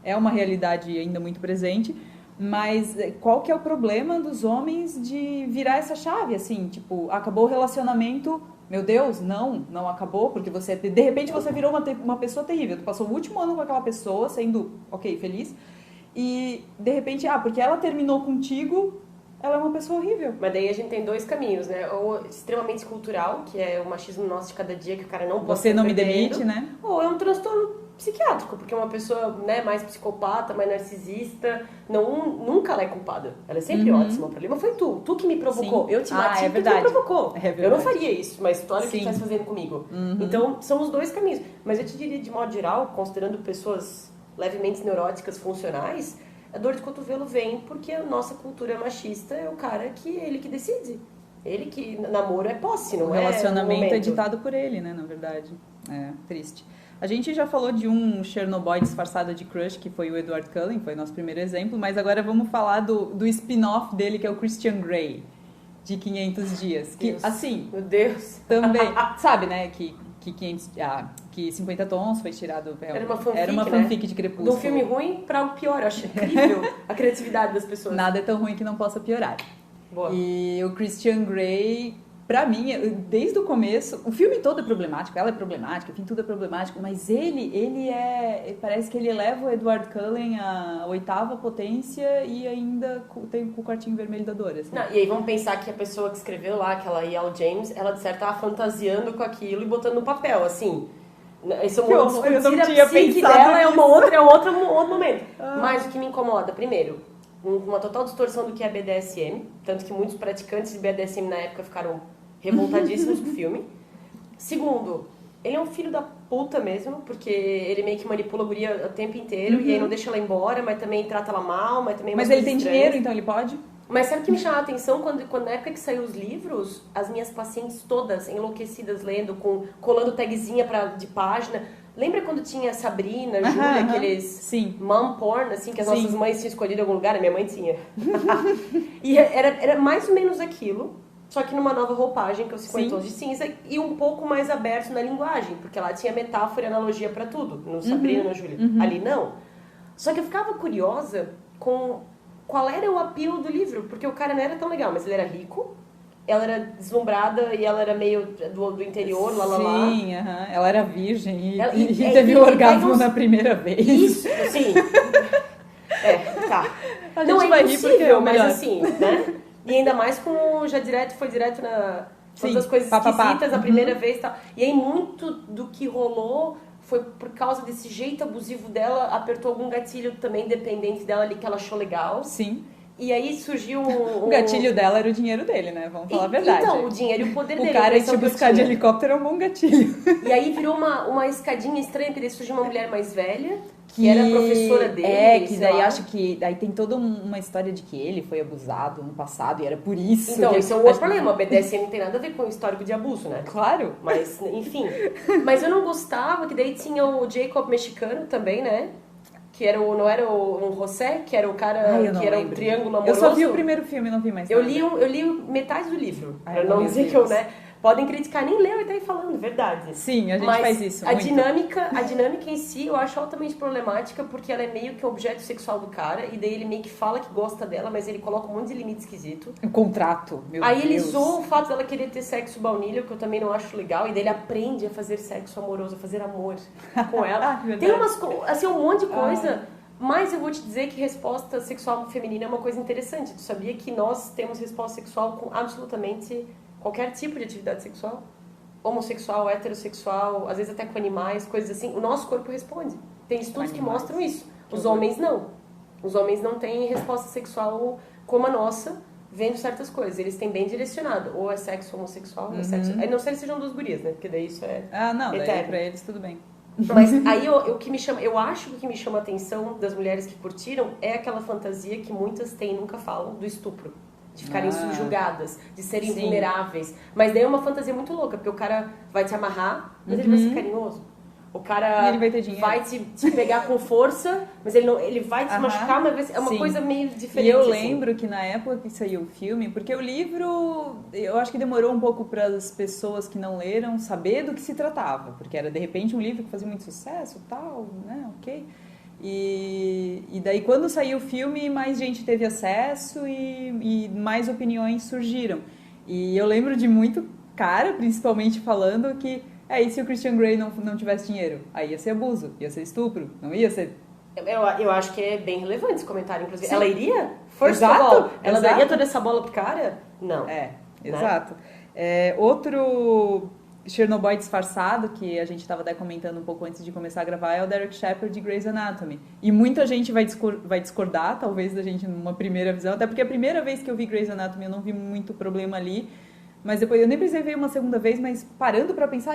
é uma realidade ainda muito presente, mas qual que é o problema dos homens de virar essa chave, assim, tipo, acabou o relacionamento, meu Deus, não acabou, porque você, de repente você virou uma pessoa terrível, tu passou o último ano com aquela pessoa, sendo, ok, feliz, e de repente, porque ela terminou contigo, ela é uma pessoa horrível. Mas daí a gente tem dois caminhos, né? Ou extremamente cultural, que é o machismo nosso de cada dia, que o cara não pode Você não me demite, né? Ou é um transtorno psiquiátrico, porque é uma pessoa, né, mais psicopata, mais narcisista, nunca ela é culpada. Ela é sempre ótima. O problema foi tu que me provocou. Sim. Eu te bati porque tu me provocou. Eu não faria isso, mas tu olha o que tu estás fazendo comigo. Então, são os dois caminhos. Mas eu te diria, de modo geral, considerando pessoas levemente neuróticas, funcionais, a dor de cotovelo vem porque a nossa cultura machista é o cara ele que decide. Ele que namoro é posse, não é? O relacionamento é ditado por ele, né, na verdade. É, triste. A gente já falou de um Chernobyl disfarçado de crush, que foi o Edward Cullen, foi nosso primeiro exemplo, mas agora vamos falar do spin-off dele, que é o Christian Grey, de 500 Dias. Que, assim... Meu Deus! Também, sabe, né, que 50 Tons foi tirado... Era uma fanfic, de Crepúsculo. De um filme ruim para algo pior. Eu acho incrível a criatividade das pessoas. Nada é tão ruim que não possa piorar. Boa. E o Christian Grey, pra mim, desde o começo, o filme todo é problemático, ela é problemática, enfim, tudo é problemático, mas parece que ele eleva o Edward Cullen à 8ª potência e ainda tem o quartinho vermelho da dor, assim. Não, e aí vamos pensar que a pessoa que escreveu lá, aquela E.L. James, ela de certo tava fantasiando com aquilo e botando no papel, assim. Isso é uma discutir a psique dela, é outro momento. Mas o que me incomoda, primeiro, uma total distorção do que é BDSM, tanto que muitos praticantes de BDSM na época ficaram revoltadíssimos com o filme. Segundo, ele é um filho da puta mesmo, porque ele meio que manipula a guria o tempo inteiro, e aí não deixa ela embora, mas também trata ela mal, mas também... Mas ele tem dinheiro, então ele pode? Mas sabe o que me chama a atenção? Quando na época que saiu os livros, as minhas pacientes todas enlouquecidas lendo, colando tagzinha de página. Lembra quando tinha Sabrina, Júlia, aqueles mom porn, assim, que as nossas mães tinham escolhido em algum lugar? A minha mãe tinha. E era mais ou menos aquilo, só que numa nova roupagem, que é o 50 Tons de Cinza, e um pouco mais aberto na linguagem, porque lá tinha metáfora e analogia pra tudo, no Sabrina, no Júlia. Ali não. Só que eu ficava curiosa com qual era o apelo do livro, porque o cara não era tão legal, mas ele era rico, ela era deslumbrada e ela era meio do interior, lá. Sim, ela era virgem e teve o orgasmo na primeira vez. Isso, sim. Tá. A gente vai rir porque é o melhor. Mas assim, né? E ainda mais com foi direto na... Todas as coisas esquisitas, a primeira vez e tal. E aí muito do que rolou foi por causa desse jeito abusivo dela, apertou algum gatilho também dependente dela ali que ela achou legal. Sim. E aí surgiu O gatilho dela era o dinheiro dele, né? Vamos falar a verdade. Então, o dinheiro e o poder dele. O cara te buscar de helicóptero é um bom gatilho. E aí virou uma escadinha estranha, porque daí surgiu uma mulher mais velha, que era professora dele. Que daí acho que... Daí tem toda uma história de que ele foi abusado no passado e era por isso. Então, isso é um outro problema. A BDSM não tem nada a ver com o histórico de abuso, né? Claro. Mas, enfim. Mas eu não gostava, que daí tinha o Jacob mexicano também, né? que era não era um José, que era o cara que era um triângulo amoroso. Eu só vi o primeiro filme, não vi mais nada. Eu li metade do livro, pra não dizer que eu, né? Podem criticar, nem leu e tá aí falando, verdade. Sim, a gente mas faz isso a muito. dinâmica em si eu acho altamente problemática, porque ela é meio que o objeto sexual do cara, e daí ele meio que fala que gosta dela, mas ele coloca um monte de limite esquisito. Um contrato, meu Aí Deus. ele zoa o fato dela querer ter sexo baunilha, que eu também não acho legal, e daí ele aprende a fazer sexo amoroso, a fazer amor com ela. Tem assim, um monte de coisa... Mas eu vou te dizer que resposta sexual feminina é uma coisa interessante. Tu sabia que nós temos resposta sexual com absolutamente qualquer tipo de atividade sexual? Homossexual, heterossexual, às vezes até com animais, coisas assim. O nosso corpo responde. Tem estudos que mostram isso. Os homens não. Os homens não têm resposta sexual como a nossa, vendo certas coisas. Eles têm bem direcionado. Ou é sexo homossexual, ou é sexo... A não ser que sejam duas gurias, né? Porque daí isso é não, eterno. daí pra eles tudo bem. Mas aí o que me chama... Eu acho que o que me chama a atenção das mulheres que curtiram é aquela fantasia que muitas têm e nunca falam, do estupro. De ficarem subjugadas, de serem vulneráveis. Mas daí é uma fantasia muito louca, porque o cara vai te amarrar, mas ele vai ser carinhoso. O cara ele vai ter dinheiro. Vai te pegar com força, mas ele vai te machucar, mas é uma coisa meio diferente. E eu lembro que na época que saiu o filme, porque o livro, eu acho que demorou um pouco para as pessoas que não leram saber do que se tratava, porque era de repente um livro que fazia muito sucesso, tal, né, ok. E daí quando saiu o filme, mais gente teve acesso e mais opiniões surgiram. E eu lembro de muito cara, principalmente, falando que e se o Christian Grey não tivesse dinheiro? Aí ia ser abuso, ia ser estupro, não ia ser... Eu acho que é bem relevante esse comentário, inclusive. Sim. Ela iria? Ela daria toda essa bola pro cara? Não. Exato. Outro Chernobyl disfarçado, que a gente estava até comentando um pouco antes de começar a gravar, é o Derek Shepherd de Grey's Anatomy. E muita gente vai discordar, talvez, da gente numa primeira visão, até porque a primeira vez que eu vi Grey's Anatomy eu não vi muito problema ali. Mas depois, eu nem precisei ver uma segunda vez, mas parando pra pensar,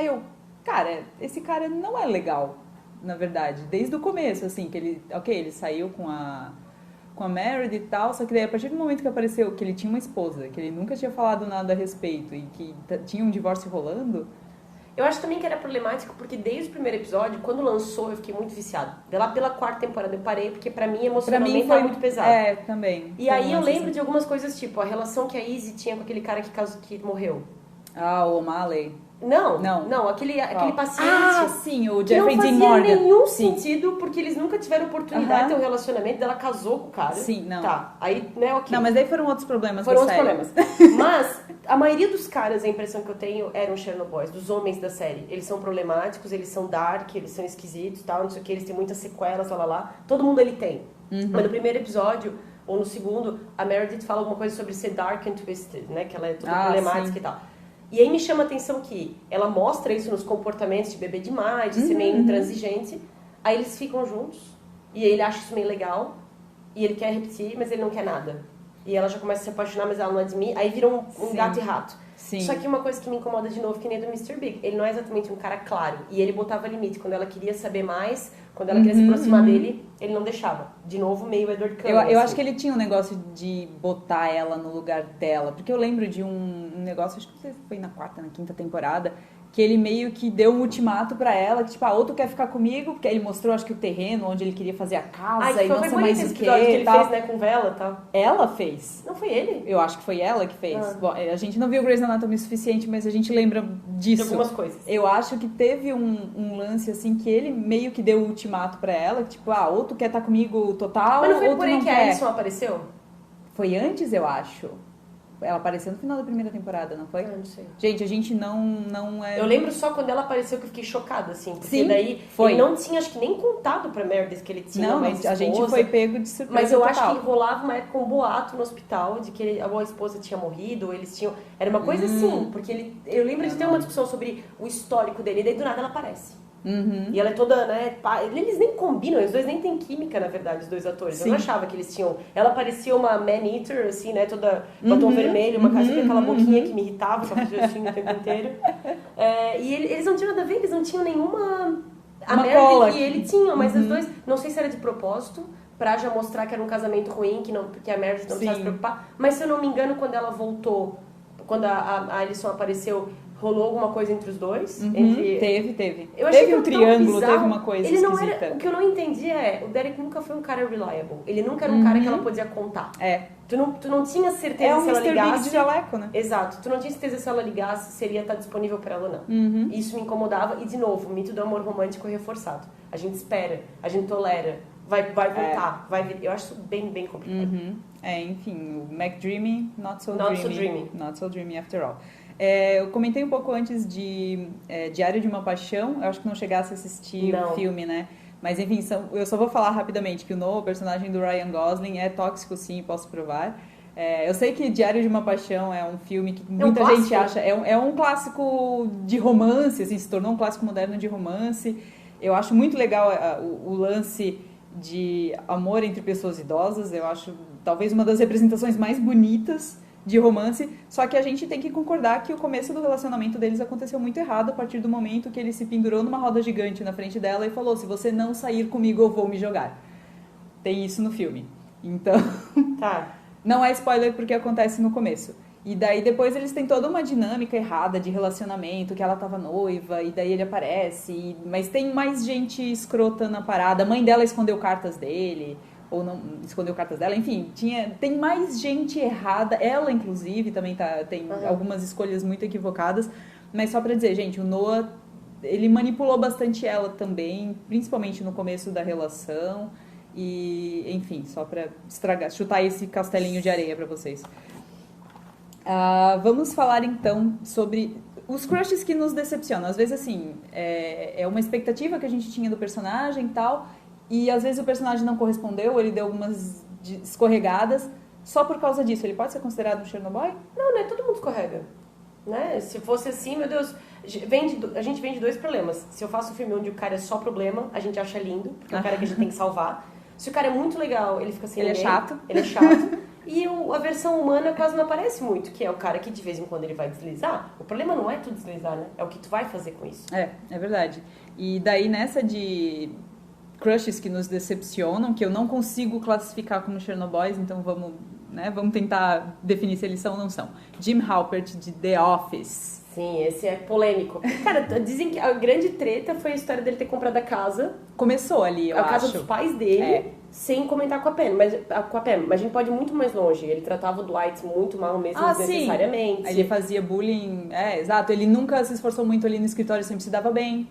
cara, esse cara não é legal, na verdade. Desde o começo, assim, que ele saiu com a Meredith e tal, só que daí a partir do momento que apareceu que ele tinha uma esposa, que ele nunca tinha falado nada a respeito e que tinha um divórcio rolando... Eu acho também que era problemático porque desde o primeiro episódio, quando lançou, eu fiquei muito viciada. Lá pela quarta temporada eu parei, porque pra mim emocionalmente foi muito pesado. Também. E aí eu lembro de algumas coisas, tipo, a relação que a Izzy tinha com aquele cara que morreu. O O'Malley. Não, aquele paciente. Sim, o Jeffrey Dean Morgan. Não fazia nenhum sentido, porque eles nunca tiveram oportunidade de ter um relacionamento, ela casou com o cara. Sim, não. Tá, aí, né, ok. Não, mas daí foram outros problemas. Mas a maioria dos caras, a impressão que eu tenho, eram Chernobyls, dos homens da série. Eles são problemáticos, eles são dark, eles são esquisitos, tal, não sei o que, eles têm muitas sequelas, lá. Todo mundo ele tem. Mas no primeiro episódio, ou no segundo, a Meredith fala alguma coisa sobre ser dark and twisted, né, que ela é toda problemática e tal. E aí me chama a atenção que ela mostra isso nos comportamentos de beber demais, de ser meio intransigente. Aí eles ficam juntos, e ele acha isso meio legal, e ele quer repetir, mas ele não quer nada. E ela já começa a se apaixonar, mas ela não admite. Aí vira um gato e rato. Sim. Só que uma coisa que me incomoda de novo, que nem do Mr. Big. Ele não é exatamente um cara claro. E ele botava limite. Quando ela queria saber mais, quando ela queria se aproximar dele, ele não deixava. De novo, meio Edward Cullen. Eu acho que ele tinha um negócio de botar ela no lugar dela. Porque eu lembro de um negócio, acho que foi na quarta, na quinta temporada, que ele meio que deu um ultimato pra ela, que tipo, ou tu quer ficar comigo, porque ele mostrou, acho que o terreno onde ele queria fazer a casa e não sei mais o que ele fez, né, com vela e tal. Ela fez. Não foi ele? Eu acho que foi ela que fez. Bom, a gente não viu Grey's Anatomy o suficiente, mas a gente lembra disso. De algumas coisas. Eu acho que teve um lance, assim, que ele meio que deu o ultimato pra ela, que tipo, ou tu quer estar comigo total, mas não foi ou tu por aí não que quer. a Alison apareceu? Foi antes, eu acho. Ela apareceu no final da primeira temporada, não foi? Eu não sei. Gente, a gente não é... Eu lembro só quando ela apareceu que eu fiquei chocada, assim. Porque Sim, daí foi. ele não tinha, acho que nem contado pra Meredith que ele tinha Não, uma mas esposa. a gente foi pego de surpresa. Mas eu total. acho que rolava uma época um boato no hospital de que a esposa tinha morrido, ou eles tinham... Era uma coisa assim, porque eu lembro de ter uma discussão sobre o histórico dele, e daí do nada ela aparece. E ela é toda, né, eles nem combinam, os dois nem têm química, na verdade, os dois atores. Sim. Eu não achava que eles tinham... Ela parecia uma man-eater, assim, né, toda batom vermelho, uma casinha, aquela boquinha que me irritava, pra fazer assim o tempo inteiro. E eles não tinham nada a ver, eles não tinham nenhuma... A Meredith e ele tinham, mas os dois, não sei se era de propósito, pra já mostrar que era um casamento ruim, que a Meredith não precisava se preocupar. Mas se eu não me engano, quando ela voltou, quando a Alison apareceu rolou alguma coisa entre os dois? Teve. Eu achei Teve um triângulo, bizarro. teve uma coisa ele não esquisita. era, o que eu não entendi o Derek nunca foi um cara reliable. Ele nunca era um cara que ela podia contar. Tu não tinha certeza se ela Mr. ligasse. Big de jaleco, né? Exato. Tu não tinha certeza se ela ligasse, seria estar disponível pra ela ou não. Isso me incomodava. E, de novo, o mito do amor romântico é reforçado. A gente espera, a gente tolera, vai voltar, vai vir. Eu acho isso bem, bem complicado. Enfim, o McDreamy, not so dreamy after all. Eu comentei um pouco antes de Diário de uma Paixão. Eu acho que não chegasse a assistir o filme, né? Mas, enfim, eu só vou falar rapidamente que o Noah, o personagem do Ryan Gosling, é tóxico, sim, posso provar. Eu sei que Diário de uma Paixão é um filme que muita gente acha... É um clássico de romance, assim, se tornou um clássico moderno de romance. Eu acho muito legal o lance de amor entre pessoas idosas. Eu acho, talvez, uma das representações mais bonitas de romance, só que a gente tem que concordar que o começo do relacionamento deles aconteceu muito errado a partir do momento que ele se pendurou numa roda gigante na frente dela e falou: se você não sair comigo, eu vou me jogar. Tem isso no filme. Então, não é spoiler porque acontece no começo. E daí depois eles têm toda uma dinâmica errada de relacionamento, que ela tava noiva, e daí ele aparece, mas tem mais gente escrota na parada. A mãe dela escondeu cartas dele, ou não escondeu cartas dela, enfim, tem mais gente errada, ela inclusive também tem algumas escolhas muito equivocadas, mas só pra dizer, gente, o Noah, ele manipulou bastante ela também, principalmente no começo da relação, e enfim, só pra chutar esse castelinho de areia pra vocês. Vamos falar então sobre os crushes que nos decepcionam. Às vezes, assim, é uma expectativa que a gente tinha do personagem e tal, e às vezes o personagem não correspondeu, ele deu algumas escorregadas. Só por causa disso, ele pode ser considerado um Chernobyl? Não, né? Todo mundo escorrega. Né? Se fosse assim, meu Deus, a gente vem de dois problemas. Se eu faço um filme onde o cara é só problema, a gente acha lindo, porque é o cara que a gente tem que salvar. Se o cara é muito legal, ele fica sem ninguém. Ele é chato. E a versão humana quase não aparece muito, que é o cara que de vez em quando ele vai deslizar. O problema não é tu deslizar, né? É o que tu vai fazer com isso. É verdade. E daí nessa de crushes que nos decepcionam, que eu não consigo classificar como Chernobyls, então vamos tentar definir se eles são ou não são. Jim Halpert de The Office. Sim, esse é polêmico. Cara, dizem que a grande treta foi a história dele ter comprado a casa. Começou ali, eu acho. A casa dos pais dele, sem comentar com a Pam. Mas a gente pode ir muito mais longe. Ele tratava o Dwight muito mal mesmo, desnecessariamente. Sim. Ele fazia bullying, exato. Ele nunca se esforçou muito ali no escritório, sempre se dava bem.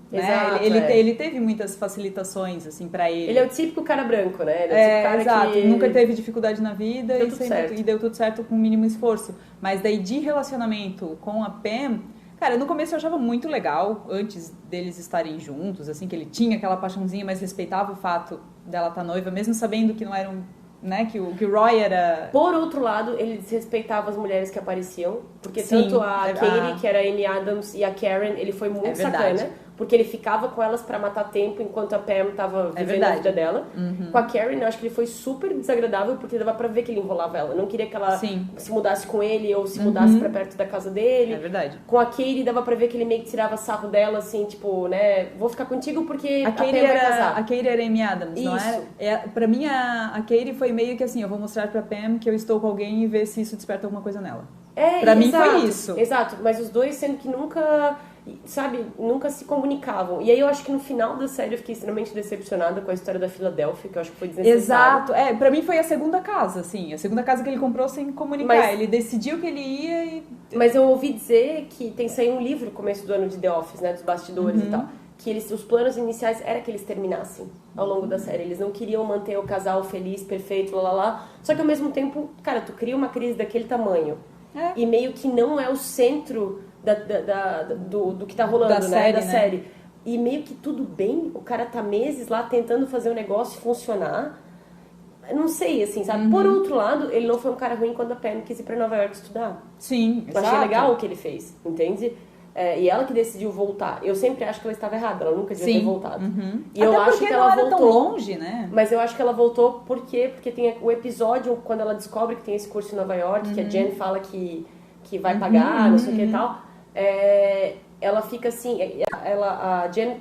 Exato, ele teve muitas facilitações, assim, pra ele. Ele é o típico cara branco, né? Ele é o típico cara que... Nunca teve dificuldade na vida e deu tudo certo com o mínimo esforço. Mas daí, de relacionamento com a Pam, cara, no começo eu achava muito legal, antes deles estarem juntos, assim, que ele tinha aquela paixãozinha, mas respeitava o fato dela estar noiva, mesmo sabendo que não era que o Roy era... Por outro lado, ele desrespeitava as mulheres que apareciam, porque tanto a Katie, que era a Amy Adams, e a Karen, ele foi muito sacana. Porque ele ficava com elas pra matar tempo enquanto a Pam tava vivendo a vida dela. Com a Karen, eu acho que ele foi super desagradável, porque dava pra ver que ele enrolava ela. Não queria que ela se mudasse com ele ou se mudasse pra perto da casa dele. É verdade. Com a Katie, dava pra ver que ele meio que tirava sarro dela, assim, tipo, né? Vou ficar contigo porque a Pam vai casar. A Katie era Amy Adams, não era? Pra mim, a Katie foi meio que assim, eu vou mostrar pra Pam que eu estou com alguém e ver se isso desperta alguma coisa nela. Pra mim foi isso. Exato, mas os dois sendo que nunca se comunicavam. E aí eu acho que no final da série eu fiquei extremamente decepcionada com a história da Filadélfia, que eu acho que foi desnecessário. Exato, pra mim foi a segunda casa, assim, a segunda casa que ele comprou sem comunicar. Ele decidiu que ele ia e... Mas eu ouvi dizer que tem saído um livro no começo do ano de The Office, né, dos bastidores e tal, que os planos iniciais era que eles terminassem ao longo da série. Eles não queriam manter o casal feliz, perfeito, só que ao mesmo tempo, cara, tu cria uma crise daquele tamanho e meio que não é o centro do que tá rolando, da série. E meio que tudo bem, o cara tá meses lá tentando fazer o negócio funcionar. Eu não sei, assim, sabe? Por outro lado, ele não foi um cara ruim quando a Pam quis ir pra Nova York estudar. Sim, eu achei legal o que ele fez, entende? E ela que decidiu voltar. Eu sempre acho que ela estava errada, ela nunca devia ter voltado. E até eu acho que ela voltou tão longe, né? Mas eu acho que ela voltou porque tem o episódio quando ela descobre que tem esse curso em Nova York, que a Jen fala que vai pagar, não sei o que e tal. Ela fica assim, a Jen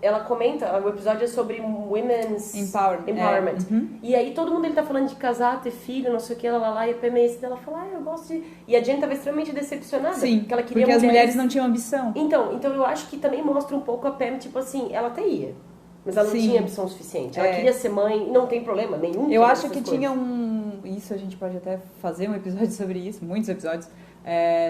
ela comenta, o episódio é sobre women's empowerment. E aí todo mundo ele tá falando de casar, ter filho, não sei o que, lá, e a PMS dela fala, eu gosto de... E a Jen tava extremamente decepcionada. Sim, porque ela queria porque as mulheres não tinham ambição. Então eu acho que também mostra um pouco a Pam, tipo assim, ela até ia, mas ela não tinha ambição suficiente. Ela queria ser mãe, não tem problema nenhum. Eu acho que tinha isso a gente pode até fazer um episódio sobre isso, muitos episódios,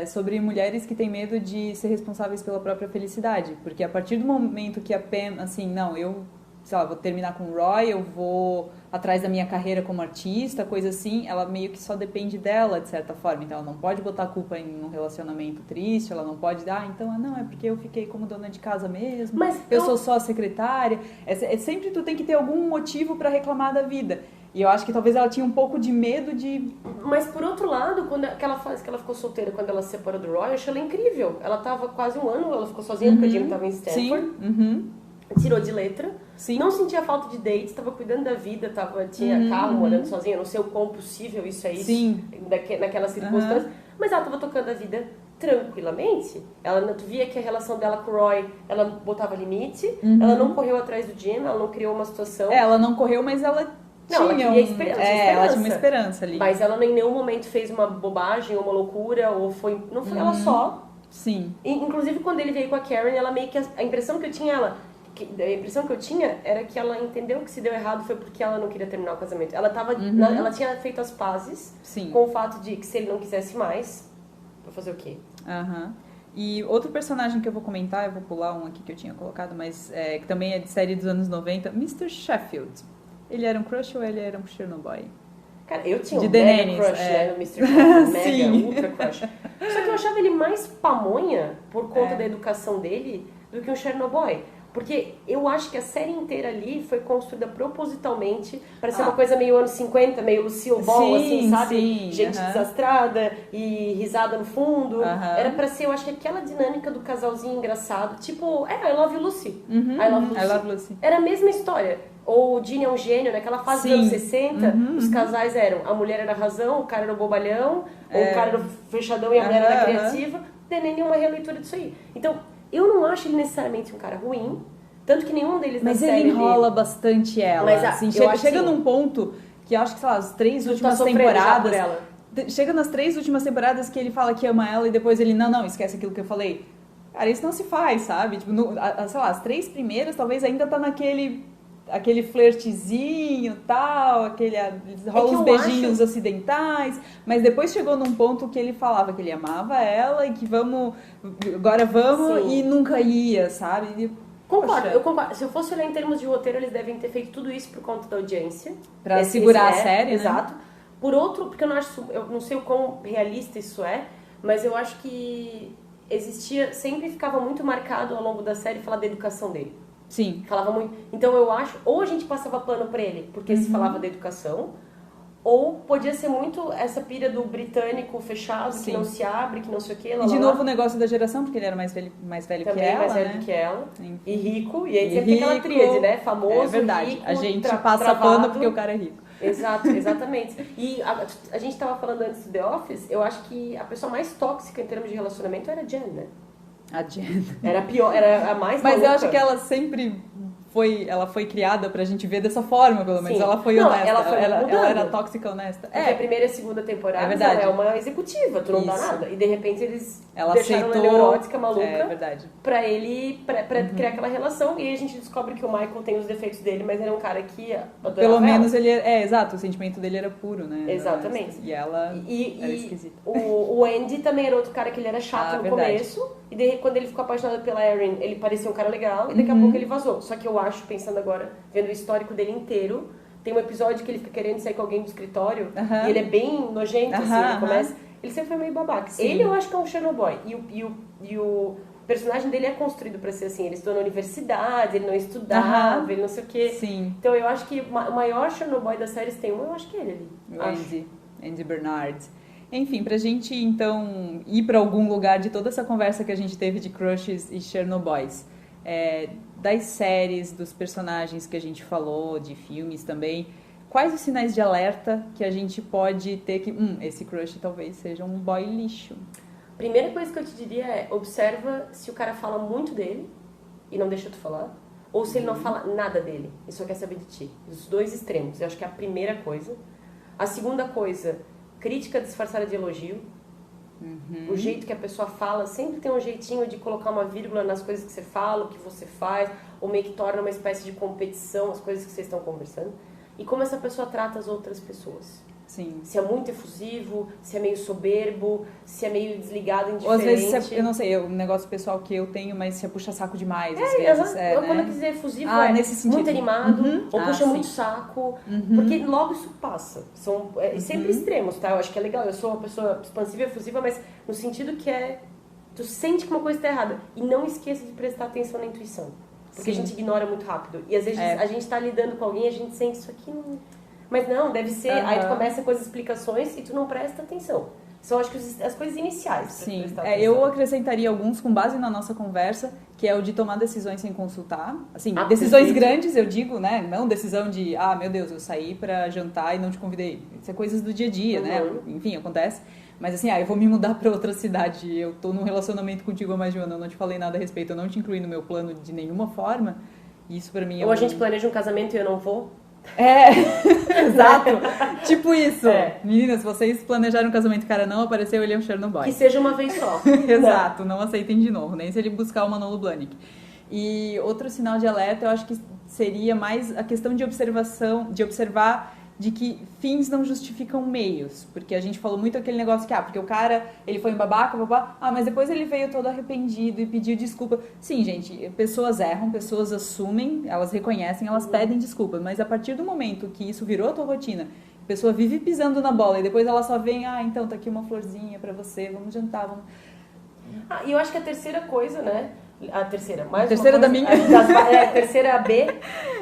sobre mulheres que têm medo de ser responsáveis pela própria felicidade. Porque a partir do momento que a Pam, assim, não, eu, sei lá, vou terminar com o Roy, eu vou atrás da minha carreira como artista, coisa assim, ela meio que só depende dela, de certa forma. Então, ela não pode botar a culpa em um relacionamento triste, ela não pode dar, então, não, é porque eu fiquei como dona de casa mesmo, mas eu sou só a secretária. Sempre tu tem que ter algum motivo pra reclamar da vida. E eu acho que talvez ela tinha um pouco de medo de... Mas, por outro lado, quando aquela fase que ela ficou solteira, quando ela se separou do Roy, eu achei ela incrível. Ela tava quase um ano, ela ficou sozinha, porque a Jim tava em Stanford. Sim. Tirou de letra. Sim. Não sentia falta de dates, tava cuidando da vida, tinha carro, morando sozinha. Não sei o quão possível isso é naquelas circunstâncias. Mas ela tava tocando a vida tranquilamente. Tu via que a relação dela com o Roy, ela botava limite. Ela não correu atrás do Jim, ela não criou uma situação... ela não correu, mas ela... Não, ela queria esperança. Ela tinha uma esperança ali. Mas ela em nenhum momento fez uma bobagem ou uma loucura, ou foi... Não foi ela só. Sim. Inclusive, quando ele veio com a Karen, ela meio que... A impressão que eu tinha era que ela entendeu que se deu errado foi porque ela não queria terminar o casamento. Ela tava... Ela tinha feito as pazes com o fato de que se ele não quisesse mais, vai fazer o quê? E outro personagem que eu vou comentar, eu vou pular um aqui que eu tinha colocado, mas que também é de série dos anos 90, Mr. Sheffield. Ele era um crush ou ele era um Chernobyl? Cara, eu tinha um mega crush, né, no Mr. Sheffield, mega, ultra crush. Só que eu achava ele mais pamonha por conta da educação dele do que um Chernobyl. Porque eu acho que a série inteira ali foi construída propositalmente para ser uma coisa meio anos 50, meio Lucille Ball, assim, sabe? Sim, gente desastrada e risada no fundo. Era pra ser, eu acho que aquela dinâmica do casalzinho engraçado. Tipo, I Love You, Lucy. I Love Lucy. Era a mesma história. Ou o Gene é um gênio, naquela fase dos anos 60, os casais eram, a mulher era a razão, o cara era o bobalhão, ou o cara era o fechadão e a mulher era a criativa. Tem nenhuma releitura disso aí. Então, eu não acho ele necessariamente um cara ruim, tanto que nenhum deles na série... Mas ele enrola bastante ela. Mas, assim, chega num ponto que eu acho que, sei lá, as 3 últimas temporadas... Chega nas 3 últimas temporadas que ele fala que ama ela e depois ele, não, esquece aquilo que eu falei. Cara, isso não se faz, sabe? Tipo, sei lá, as 3 primeiras talvez ainda tá aquele flertezinho, tal, rola uns beijinhos ocidentais, mas depois chegou num ponto que ele falava que ele amava ela e que agora vamos, e nunca ia, sabe? Concordo, eu concordo. Se eu fosse olhar em termos de roteiro, eles devem ter feito tudo isso por conta da audiência. Pra segurar a série, né? Exato. Por outro, porque eu não sei o quão realista isso é, mas eu acho que sempre ficava muito marcado ao longo da série falar da educação dele. Sim. Falava muito. Então eu acho, ou a gente passava pano pra ele porque se falava da educação, ou podia ser muito essa pira do britânico fechado, que não se abre, que não sei o que. E de novo o negócio da geração, porque ele era mais velho também que ela, também mais velho que ela. E rico. E aí sempre tem aquela tríade, né? Famoso, é verdade. rico, A gente passa pano porque o cara é rico. Exato, exatamente. E a gente tava falando antes do The Office, eu acho que a pessoa mais tóxica em termos de relacionamento era a Jen, né? A Jen. Era a pior, era a mais Mas maluca. eu acho que ela sempre foi criada pra gente ver dessa forma, pelo menos. Sim. Ela foi honesta. Ela era tóxica honesta. Porque a primeira e a segunda temporada ela é uma executiva, tu não dá nada. E de repente eles deixaram ela neurótica, maluca, pra ele, pra criar aquela relação. E aí a gente descobre que o Michael tem os defeitos dele, mas ele é um cara que adorava pelo menos ele exato, o sentimento dele era puro, né? Exatamente. E ela era esquisita. O Andy também era outro cara que ele era chato no começo. E quando ele ficou apaixonado pela Erin, ele parecia um cara legal. E daqui a pouco ele vazou. Só que eu acho, pensando agora, vendo o histórico dele inteiro, tem um episódio que ele fica querendo sair com alguém do escritório. E ele é bem nojento, assim, ele começa... Ele sempre foi meio babaca. Sim. Ele eu acho que é um Chernobyl. E o personagem dele é construído pra ser assim. Ele estudou na universidade, ele não estudava, ele não sei o quê. Sim. Então eu acho que o maior Chernobyl das séries tem eu acho que é ele ali. O Andy Bernard. Enfim, pra gente, então, ir pra algum lugar de toda essa conversa que a gente teve de crushes e Chernobyls, das séries, dos personagens que a gente falou, de filmes também, quais os sinais de alerta que a gente pode ter que, esse crush talvez seja um boy lixo? Primeira coisa que eu te diria é, observa se o cara fala muito dele e não deixa tu falar, ou se ele não fala nada dele e só quer saber de ti. Os dois extremos. Eu acho que é a primeira coisa. A segunda coisa, crítica disfarçada de elogio. O jeito que a pessoa fala, sempre tem um jeitinho de colocar uma vírgula nas coisas que você fala, o que você faz, ou meio que torna uma espécie de competição as coisas que vocês estão conversando. E como essa pessoa trata as outras pessoas. Sim. Se é muito efusivo, se é meio soberbo, se é meio desligado, indiferente. Ou às vezes, eu não sei, um negócio pessoal que eu tenho, mas se puxa saco demais, às vezes. Quando eu quiser efusivo, nesse sentido. Muito animado, ou puxa muito sim. saco, porque logo isso passa. São sempre extremos, tá? Eu acho que é legal, eu sou uma pessoa expansiva e efusiva, mas no sentido que tu sente que uma coisa está errada. E não esqueça de prestar atenção na intuição. Porque a gente ignora muito rápido. E às vezes a gente tá lidando com alguém e a gente sente isso aqui não... Mas não, deve ser... Aí tu começa com as explicações e tu não presta atenção. São, acho que, as coisas iniciais. Sim, eu acrescentaria alguns com base na nossa conversa, que é o de tomar decisões sem consultar. Assim, decisões grandes, eu digo, né? Não decisão de, meu Deus, eu saí pra jantar e não te convidei. Isso é coisas do dia a dia, né? Enfim, acontece. Mas assim, eu vou me mudar pra outra cidade, eu tô num relacionamento contigo há mais de um ano, eu não te falei nada a respeito, eu não te incluí no meu plano de nenhuma forma. Isso pra mim é Ou a gente planeja um casamento e eu não vou. Exato. Tipo isso. Meninas, vocês planejaram um casamento e o cara não apareceu, ele é um Chernobyl. Que seja uma vez só. Exato, não aceitem de novo, nem se ele buscar o Manolo Blahnik. E outro sinal de alerta, eu acho que seria mais a questão de observação, de observar de que fins não justificam meios, porque a gente falou muito aquele negócio que, porque o cara, ele foi um babaca, mas depois ele veio todo arrependido e pediu desculpa. Sim, gente, pessoas erram, pessoas assumem, elas reconhecem, elas pedem desculpa, mas a partir do momento que isso virou a tua rotina, a pessoa vive pisando na bola e depois ela só vem, então tá aqui uma florzinha pra você, vamos jantar, vamos... E eu acho que a terceira coisa, né? A terceira, mais a terceira uma da coisa, minha. A terceira B,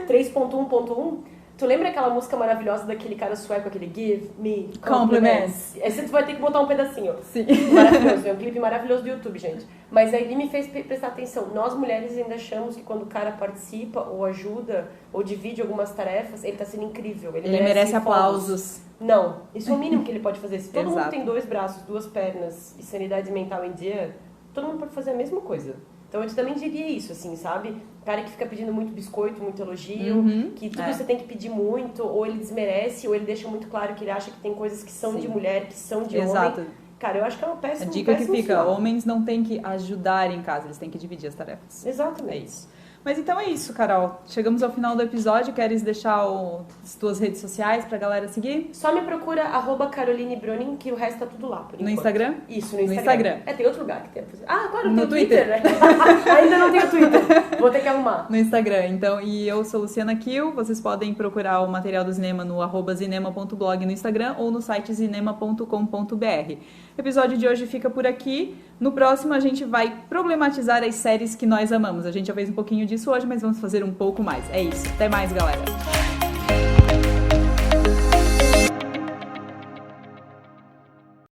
3.1.1. Tu lembra aquela música maravilhosa daquele cara sueco, aquele Give Me Compliments? Esse tu vai ter que botar um pedacinho. Sim. Maravilhoso, é um clipe maravilhoso do YouTube, gente. Mas aí ele me fez prestar atenção. Nós mulheres ainda achamos que quando o cara participa, ou ajuda, ou divide algumas tarefas, ele tá sendo incrível. Ele merece aplausos. Não, isso é o mínimo que ele pode fazer. Se todo Exato. mundo tem 2 braços, 2 pernas e sanidade mental em dia, todo mundo pode fazer a mesma coisa. Então eu também diria isso, assim, sabe? Cara que fica pedindo muito biscoito, muito elogio, que tudo você tem que pedir muito, ou ele desmerece, ou ele deixa muito claro que ele acha que tem coisas que são de mulher, que são de homem. Cara, eu acho que é uma péssima... A dica que fica, homens não têm que ajudar em casa, eles têm que dividir as tarefas. Exatamente. É isso. Mas então é isso, Carol. Chegamos ao final do episódio. Queres deixar as tuas redes sociais pra galera seguir? Só me procura @Caroline Bronin, que o resto tá tudo lá, por enquanto. No Instagram? Isso, no Instagram. Tem outro lugar que tem. Claro, no tem o Twitter, né? Ainda não tem o Twitter. Vou ter que arrumar. No Instagram, então. E eu sou Luciana Kiel. Vocês podem procurar o material do Zinema no @zinema.blog no Instagram ou no site zinema.com.br. O episódio de hoje fica por aqui. No próximo a gente vai problematizar as séries que nós amamos. A gente já fez um pouquinho disso hoje, mas vamos fazer um pouco mais. É isso. Até mais, galera.